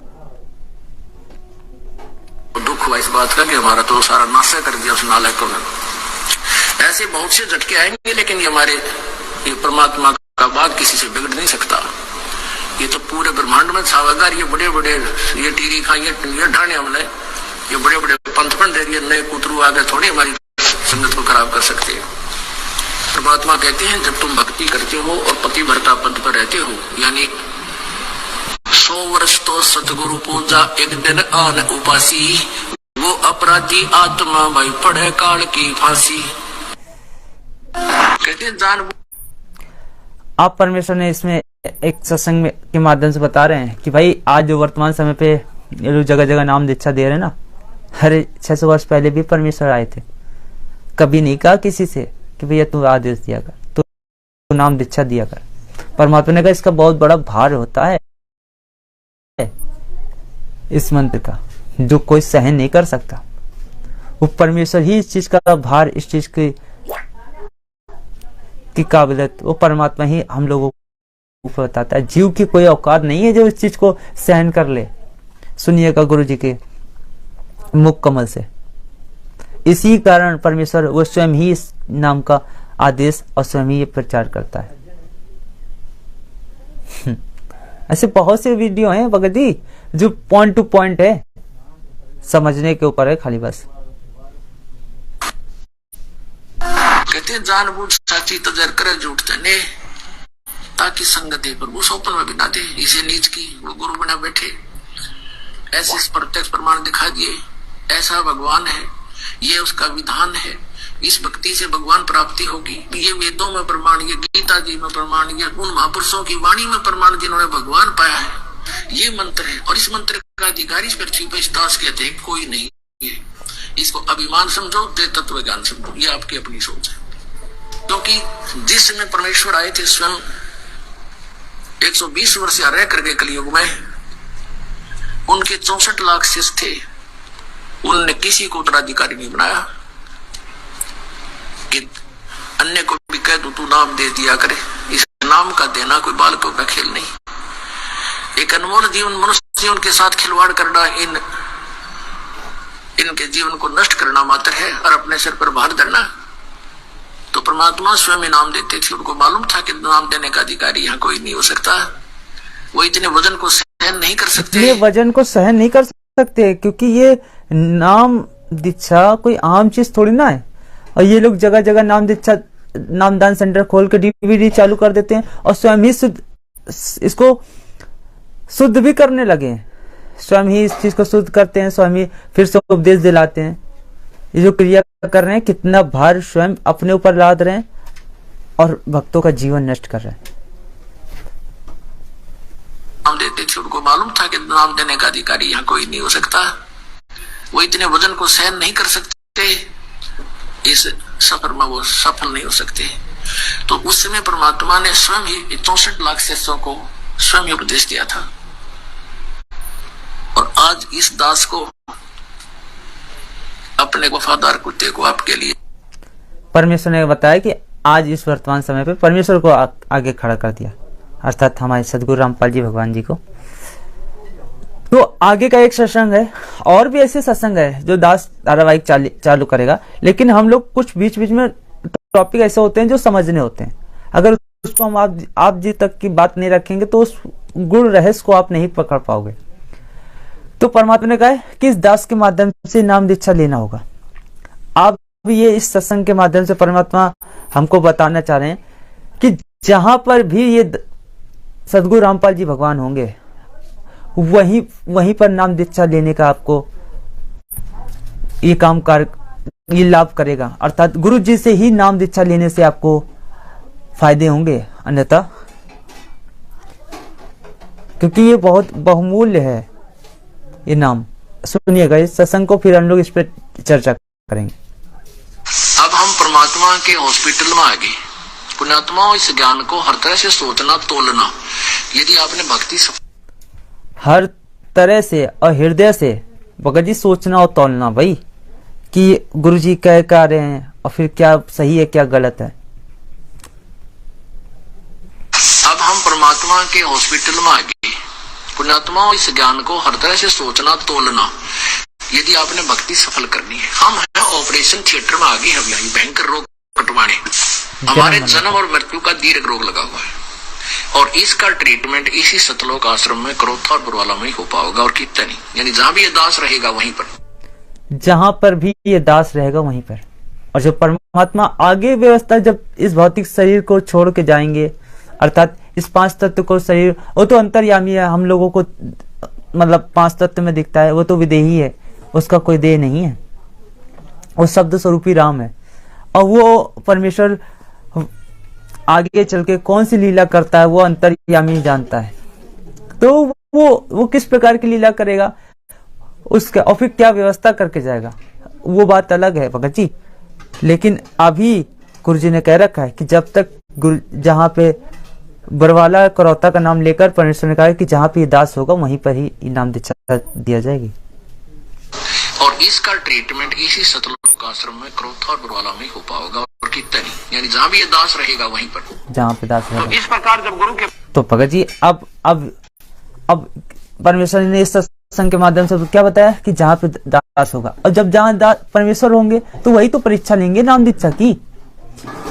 [SPEAKER 2] दुख हुआ इस बात का कि हमारा तो सारा नाश कर दिया उस नालायकों ने। ऐसे बहुत से झटके आएंगे, लेकिन ये हमारे ये परमात्मा का बात किसी से बिगड़ नहीं सकता। ये तो पूरे ब्रह्मांड में छावेदार, ये बड़े बड़े ये टीरी खा ये ढाने हमने, ये बड़े बड़े पंथ बन रहे, नए कुतरू आगे थोड़ी हमारी संगत को खराब कर सकते हैं। परमात्मा कहते हैं जब तुम भक्ति करते हो और पतिव्रता पद पर रहते हो, यानी 100 वर्ष तो सतगुरु पूजा एक दिन आन उपासी, वो अपराधी आत्मा भाई पढ़े काल की फांसी। कहते हैं जान।
[SPEAKER 1] आप परमेश्वर ने इसमें एक सत्संग में के माध्यम से बता रहे हैं कि भाई आज जो वर्तमान समय पे ये लोग जगह जगह नाम दीक्षा दे रहे हैं ना, अरे 600 वर्ष पहले भी परमेश्वर आए थे, कभी नहीं कहा किसी से कि भैया तू आदेश दिया कर, तू नाम दीक्षा दिया कर। परमात्मा ने कहा इसका बहुत बड़ा भार होता है इस मंत्र का, जो कोई सहन नहीं कर सकता। वो परमेश्वर ही इस चीज का भार, इस चीज की काबिलियत वो परमात्मा ही हम लोगों को बताता है। जीव की कोई औकात नहीं है जो इस चीज को सहन कर ले। सुनिएगा गुरु जी के मुख कमल से। इसी कारण परमेश्वर वो स्वयं ही इस नाम का आदेश और स्वयं ही ये प्रचार करता है। ऐसे बहुत से वीडियो हैं भगत जी जो पॉइंट टू पॉइंट है, समझने के ऊपर है खाली बस।
[SPEAKER 2] कहते जानबूझ साची तजर करे झूठ तने ताकि संगत है प्रभु सौपन में बिना दे, इसे नीच की वो गुरु बना बैठे। ऐसे प्रत्यक्ष प्रमाण दिखा दिए, ऐसा भगवान है, ये उसका विधान है, इस भक्ति से भगवान प्राप्ति होगी। ये वेदों में प्रमाण, ये गीता जी में प्रमाण, ये उन महापुरुषों की वाणी में प्रमाण जिन्होंने भगवान पाया है। ये मंत्र है और इस मंत्र का अधिकारी इस पृथ्वी पर इस दास कहते हैं कोई नहीं है। इसको अभिमान समझो, ते तत्व ज्ञान समझो, ये आपकी अपनी सोच है। क्योंकि जिस समय परमेश्वर आए थे स्वयं 120 वर्ष रह करके कलयुग में, उनके 64 लाख शिष्य थे, उनने किसी को उत्तराधिकारी नहीं बनाया कि अन्य को भी कह दो तू नाम दे दिया करे। इस नाम का देना कोई बालकों का खेल नहीं। एक अनमोल जीवन मनुष्य जीवन के साथ खिलवाड़ करना, इनके जीवन को नष्ट करना मात्र है और अपने सिर पर भार धरना। तो परमात्मा स्वयं इनाम देते थे, उनको मालूम था कि नाम देने का अधिकारी यहाँ कोई नहीं हो सकता। वो इतने वजन को सहन नहीं कर सकते,
[SPEAKER 1] ये वजन को सहन नहीं कर सकते, क्योंकि ये नाम दीक्षा कोई आम चीज थोड़ी ना है। और ये लोग जगह जगह नाम दीक्षा नामदान सेंटर खोल के डीवीडी चालू कर देते हैं और स्वयं ही इसको शुद्ध भी करने लगे, स्वयं ही इस चीज को शुद्ध करते हैं, स्वयं ही फिर से उपदेश दिलाते हैं। ये जो क्रिया कर रहे हैं कितना भार स्वयं अपने ऊपर लाद रहे हैं और भक्तों का जीवन नष्ट कर रहे हैं।
[SPEAKER 2] नाम देते थे, उनको मालूम था कि नाम देने का अधिकारी यहाँ कोई नहीं हो सकता। वो इतने वजन को सहन नहीं कर सकते, इस सफर में वो सफल नहीं हो सकते। तो उस समय परमात्मा ने स्वयं ही 64 लाख शिष्यों को स्वयं ही उपदेश दिया था। और आज इस दास को, अपने वफादार कुत्ते को आपके लिए
[SPEAKER 1] परमेश्वर ने बताया कि आज इस वर्तमान समय पे परमेश्वर को आगे खड़ा कर दिया, अर्थात हमारे सदगुरु रामपाल जी भगवान जी को। तो आगे का एक सत्संग है, और भी ऐसे सत्संग है जो दास धारावाहिक चालू करेगा, लेकिन हम लोग कुछ बीच बीच में टॉपिक ऐसे होते हैं जो समझने होते हैं। अगर उसको हम आप जी तक की बात नहीं रखेंगे तो उस गुण रहस्य को आप नहीं पकड़ पाओगे। तो परमात्मा ने कहा कि इस दास के माध्यम से नाम दीक्षा लेना होगा। आप ये इस सत्संग के माध्यम से परमात्मा हमको बताना चाह रहे हैं कि जहां पर भी ये सदगुरु रामपाल जी भगवान होंगे वहीं पर नाम दीक्षा लेने का आपको ये लाभ करेगा। अर्थात गुरु जी से ही नाम दीक्षा लेने से आपको फायदे होंगे, अन्यथा क्योंकि ये बहुत बहुमूल्य है ये नाम। सुनिएगा इस सत्संग को, फिर हम लोग इस पर चर्चा करेंगे।
[SPEAKER 2] अब हम परमात्मा के हॉस्पिटल में आ गए। पुण्यात्माओं, इस ज्ञान को हर तरह से सोचना तोलना। यदि आपने भक्ति
[SPEAKER 1] हर तरह से और हृदय से भगत जी सोचना और तोलना भाई, कि गुरु जी कह रहे हैं और फिर क्या सही है क्या गलत है।
[SPEAKER 2] अब हम परमात्मा के हॉस्पिटल में आ गए। पुण्यात्माओं, इस ज्ञान को हर तरह से सोचना तोलना। यदि आपने भक्ति सफल करनी है, हम है ऑपरेशन थिएटर में आ गए। हम यहाँ भयंकर रोग कटवाने, हमारे जन्म और मृत्यु का दीर्घ रोग लगा हुआ है और इसका ट्रीटमेंट इसी सतलोक आश्रम में क्रोथा और बुरवाला में ही हो पाएगा और कितना नहीं। यानी जहां भी ये दास रहेगा वहीं पर,
[SPEAKER 1] जहां पर भी ये दास रहेगा वहीं पर। और जब परमात्मा आगे व्यवस्था जब इस भौतिक शरीर को छोड़ के जाएंगे, अर्थात इस 5 तत्व को शरीर, वो तो अंतर्यामी है, हम लोगों को मतलब 5 तत्व में दिखता है, वो तो विदेही है, उसका कोई देह नहीं है, वो शब्द स्वरूपी राम है। और वो परमेश्वर आगे चल के कौन सी लीला करता है वो अंतर्यामी जानता है। तो वो किस प्रकार की लीला करेगा उसके और फिर क्या व्यवस्था करके जाएगा, वो बात अलग है भगत जी। लेकिन अभी गुरु जी ने कह रखा है कि जब तक जहाँ पे बरवाला करौता का नाम लेकर परमेश्वर ने कहा कि जहाँ पे दास होगा वहीं पर ही इनाम दीक्षा दिया जाएगी।
[SPEAKER 2] और इसका ट्रीटमेंट इसी सतलोक आश्रम में क्रोथा और बरवाला में हो पाएगा, और कितना नहीं, यानी जहाँ भी ये दास रहेगा वहीं पर,
[SPEAKER 1] जहाँ पे दास रहेगा।
[SPEAKER 2] तो इस प्रकार जब गुरु के
[SPEAKER 1] तो भगत जी अब परमेश्वर ने इस सत्संग के माध्यम से क्या बताया कि जहाँ पे दास होगा, और जब जहाँ परमेश्वर होंगे तो वही तो परीक्षा लेंगे नाम दीक्षा की,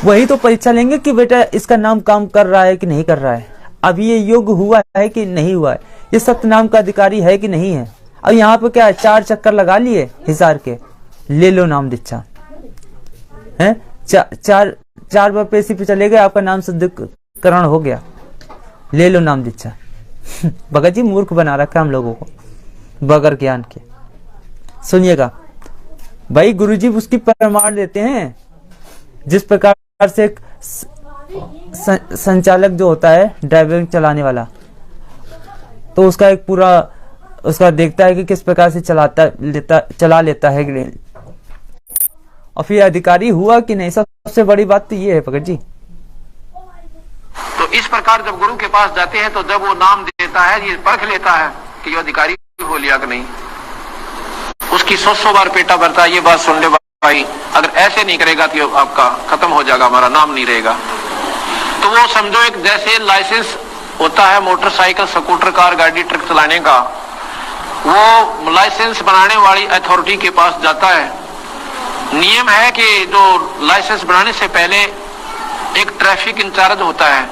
[SPEAKER 1] वही तो परीक्षा लेंगे कि बेटा इसका नाम काम कर रहा है कि नहीं कर रहा है, अब ये योग्य हुआ है कि नहीं हुआ है, ये सत्य नाम का अधिकारी है कि नहीं है। अब यहाँ पे क्या है, 4 चक्कर लगा लिए हिसार के, ले लो नाम दीक्षा है, 4 बार पेशी पे चले गए, आपका नाम शुद्धिकरण हो गया, ले लो नाम दीक्षा। भगत जी मूर्ख बना रखा है हम लोगों को बगैर ज्ञान के। सुनिएगा भाई, गुरुजी उसकी प्रमाण देते हैं, जिस प्रकार से एक संचालक जो होता है ड्राइविंग चलाने वाला, तो उसका एक पूरा उसका देखता है कि किस प्रकार से चला लेता है, और फिर अधिकारी हुआ कि नहीं। सबसे बड़ी बात तो ये है भगत जी।
[SPEAKER 2] तो इस प्रकार जब गुरु के पास जाते हैं तो जब वो नाम देता है, ये परख लेता है कि ये अधिकारी हो लिया कि नहीं, उसकी 100 बार पेटा भरता है, ये बात सुन ले भाई, अगर ऐसे नहीं करेगा तो आपका खत्म हो जाएगा, हमारा नाम नहीं रहेगा। तो वो समझो एक जैसे लाइसेंस होता है मोटरसाइकिल, स्कूटर, कार, गाड़ी, ट्रक चलाने का, वो लाइसेंस बनाने वाली अथॉरिटी के पास जाता है। नियम है कि जो लाइसेंस बनाने से पहले एक ट्रैफिक इंचार्ज होता है,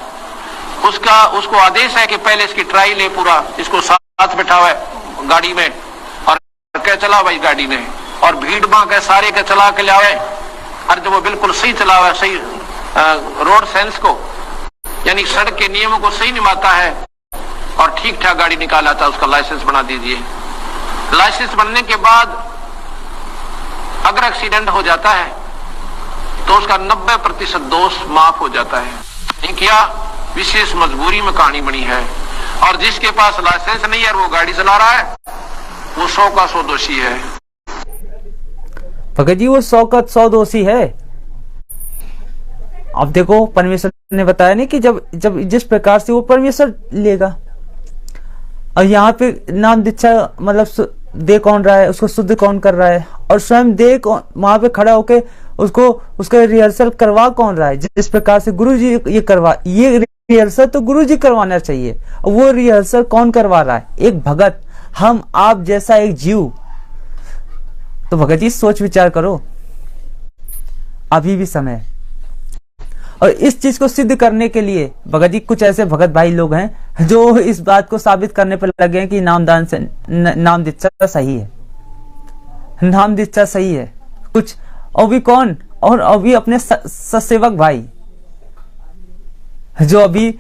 [SPEAKER 2] उसको आदेश है कि पहले इसकी ट्राई ले, पूरा इसको साथ बैठावे गाड़ी में और क्या चला भाई गाड़ी में, और भीड़ बां के सारे के चला के लावे, और जब वो बिल्कुल सही चलावे, सही रोड सेंस को यानी सड़क के नियमों को सही निभाता है और ठीक ठाक गाड़ी निकाल आता है, उसका लाइसेंस बना दीजिए। लाइसेंस बनने के बाद अगर एक्सीडेंट हो जाता है तो उसका 90% दोष माफ हो जाता है। नहीं किया, विशेष मजबूरी में कहानी बनी है, और जिसके पास लाइसेंस नहीं है और वो गाड़ी चला रहा है, वो 100 का 100 दोषी है।
[SPEAKER 1] भगत जी वो 100 का 100 दोषी है। अब देखो परमेश्वर ने बताया नहीं कि जब जिस प्रकार से वो परमेश्वर लेगा, और यहाँ पे नाम दीक्षा मतलब दे कौन रहा है, उसको शुद्ध कौन कर रहा है, और स्वयं दे वहां पे खड़ा होके उसका रिहर्सल करवा कौन रहा है। जिस प्रकार से गुरु जी ये रिहर्सल तो गुरु जी करवाना चाहिए, वो रिहर्सल कौन करवा रहा है, एक भगत, हम आप जैसा एक जीव। तो भगत जी सोच विचार करो, अभी भी समय। और इस चीज को सिद्ध करने के लिए भगत जी कुछ ऐसे भगत भाई लोग हैं जो इस बात को साबित करने पर लगे हैं कि नामदान से नाम दीक्षा सही है, नाम दीक्षा सही है। कुछ और भी कौन, और अभी अपने ससेवक भाई, जो अभी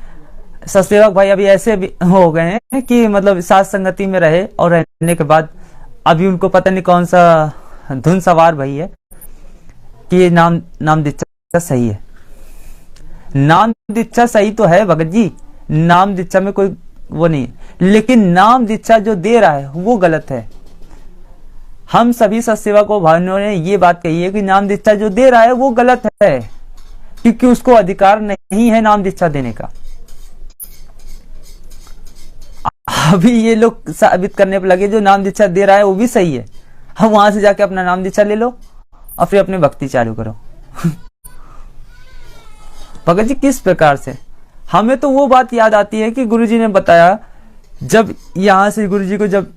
[SPEAKER 1] ससेवक भाई अभी ऐसे भी हो गए हैं कि मतलब साथ संगति में रहे और रहने के बाद अभी उनको पता नहीं कौन सा धुन सवार भाई है कि ये नाम दीक्षा सही है। नाम दीक्षा सही तो है भगत जी, नाम दीक्षा में कोई वो नहीं है, लेकिन नाम दीक्षा जो दे रहा है वो गलत है। हम सभी सत्सेवकों भाइयों ने ये बात कही है कि नाम दीक्षा जो दे रहा है वो गलत है, क्योंकि उसको अधिकार नहीं है नाम दीक्षा देने का। अभी ये लोग साबित करने पर लगे जो नाम दीक्षा दे रहा है वो भी सही है, हम वहां से जाके अपना नाम दीक्षा ले लो और फिर अपनी भक्ति चालू करो। भगत जी किस प्रकार से, हमें तो वो बात याद आती है कि गुरुजी ने बताया, जब यहाँ से गुरुजी को जब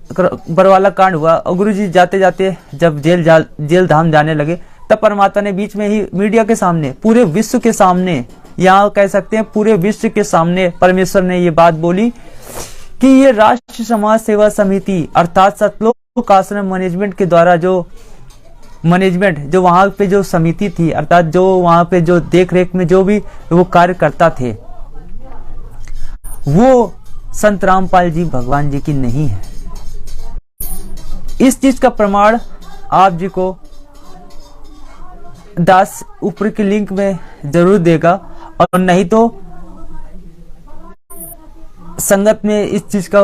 [SPEAKER 1] बरवाला कांड हुआ और गुरुजी जाते जाते जब जेल धाम जाने लगे, तब परमात्मा ने बीच में ही मीडिया के सामने, पूरे विश्व के सामने, यहाँ कह सकते हैं पूरे विश्व के सामने परमेश्वर ने ये बात बोली कि ये राष्ट्र समाज सेवा समिति अर्थात सतलोक आश्रम मैनेजमेंट के द्वारा जो मैनेजमेंट जो वहां पे जो समिति थी, अर्थात जो वहां पे जो देख रेख में जो भी वो कार्य करता थे, वो संत रामपाल जी भगवान जी की नहीं है। इस चीज का प्रमाण आप जी को दास ऊपर की लिंक में जरूर देगा, और नहीं तो संगत में इस चीज का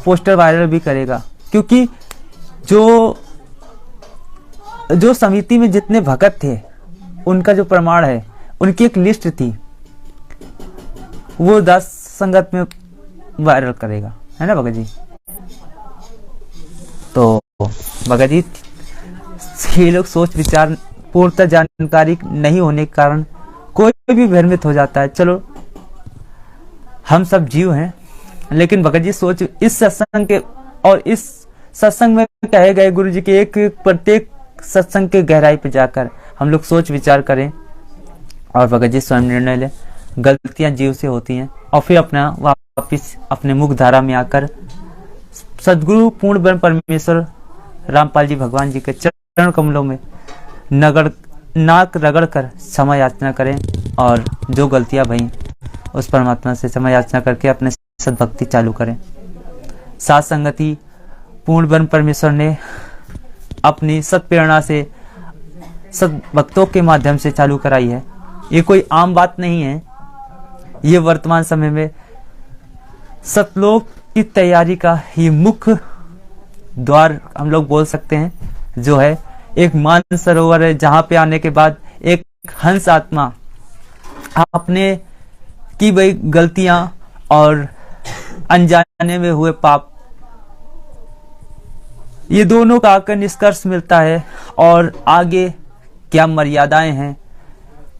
[SPEAKER 1] पोस्टर वायरल भी करेगा, क्योंकि जो समिति में जितने भगत थे उनका जो प्रमाण है, उनकी एक लिस्ट थी, वो दास संगत में वायरल करेगा, है ना भगत जी। तो भगत जी ये लोग सोच विचार पूर्णतः जानकारी नहीं होने के कारण कोई भी भ्रमित हो जाता है। चलो हम सब जीव हैं, लेकिन भगत जी सोच इस सत्संग के और इस सत्संग में कहे गए गुरु जी के एक प्रत्येक सत्संग के गहराई पे जाकर हम लोग सोच विचार करें और भगत जी स्वयं निर्णय लें। गलतियां जीव से होती हैं और फिर अपना वापिस अपने मुख धारा में आकर सदगुरु पूर्ण ब्रह्म परमेश्वर रामपाल जी भगवान जी के चरण कमलों में नाक रगड़ कर क्षमा याचना करें और जो गलतियां भई उस परमात्मा से क्षमा याचना करके अपने सद्भक्ति चालू करें। साथ संगति पूर्ण ब्रह्म परमेश्वर ने अपनी सत्प्रेरणा से सद्भक्तों के माध्यम से चालू कराई है। ये कोई आम बात नहीं है। ये वर्तमान समय में सतलोक की तैयारी का ही मुख्य द्वार हम लोग बोल सकते हैं, जो है एक मान सरोवर है, जहां पे आने के बाद एक हंस आत्मा अपने की गई गलतियां और अनजाने में हुए पाप, ये दोनों का आकर निष्कर्ष मिलता है और आगे क्या मर्यादाएं हैं,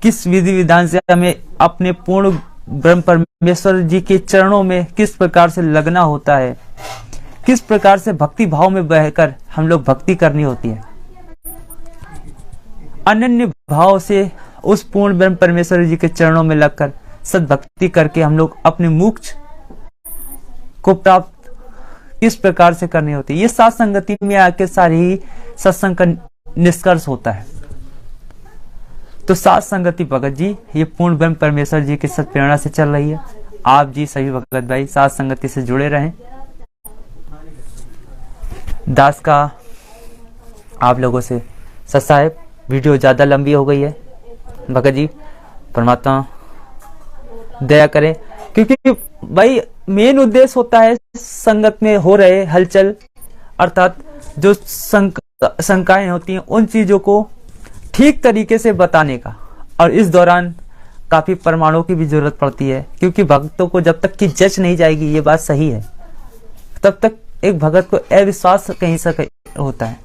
[SPEAKER 1] किस विधि विधान से हमें अपने पूर्ण ब्रह्म परमेश्वर जी के चरणों में किस प्रकार से लगना होता है, किस प्रकार से भक्ति भाव में बहकर हम लोग भक्ति करनी होती है। अनन्य भाव से उस पूर्ण ब्रह्म परमेश्वर जी के चरणों में लगकर सद्भक्ति करके हम लोग अपने मोक्ष को प्राप्त किस प्रकार से करनी होती है, ये साथ संगति में आके सारी ही सत्संग का निष्कर्ष होता है। तो साथ संगति भगत जी ये पूर्ण ब्रह्म परमेश्वर जी की सत्प्रेरणा से चल रही है। आप जी सभी भगत भाई साथ संगति से जुड़े रहें। दास का आप लोगों से साहेब वीडियो ज्यादा लंबी हो गई है, भगत जी परमात्मा दया करें, क्योंकि भाई मेन उद्देश्य होता है संगत में हो रहे हलचल, अर्थात जो शंकाएं होती हैं उन चीजों को ठीक तरीके से बताने का। और इस दौरान काफी प्रमाणों की भी जरूरत पड़ती है, क्योंकि भक्तों को जब तक कि जज नहीं जाएगी ये बात सही है, तब तक एक भगत को अविश्वास कहीं से होता है।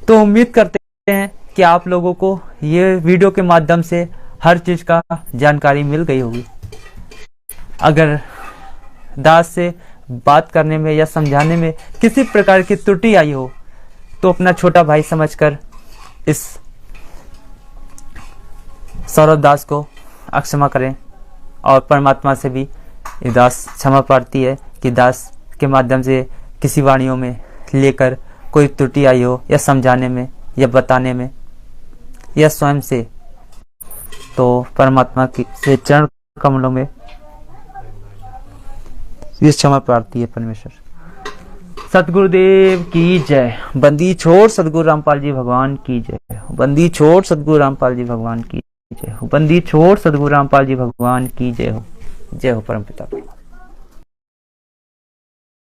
[SPEAKER 1] तो उम्मीद करते हैं कि आप लोगों को ये वीडियो के माध्यम से हर चीज का जानकारी मिल गई होगी। अगर दास से बात करने में या समझाने में किसी प्रकार की त्रुटि आई हो तो अपना छोटा भाई समझकर इस सौरभ दास को क्षमा करें और परमात्मा से भी ये दास क्षमा प्रार्थी है कि दास के माध्यम से किसी वाणियों में लेकर कोई त्रुटि आई हो या समझाने में या बताने में या स्वयं से, तो परमात्मा की से चरण कमलों में ये क्षमा प्रार्थी है परमेश्वर। सतगुरुदेव की जय। बंदी छोड़ सतगुरु रामपाल जी भगवान की जय। बंदी छोड़ सतगुरु रामपाल जी भगवान की जय हो। बंदी छोड़ सतगुरु रामपाल जी भगवान की जय हो। जय हो परमपिता।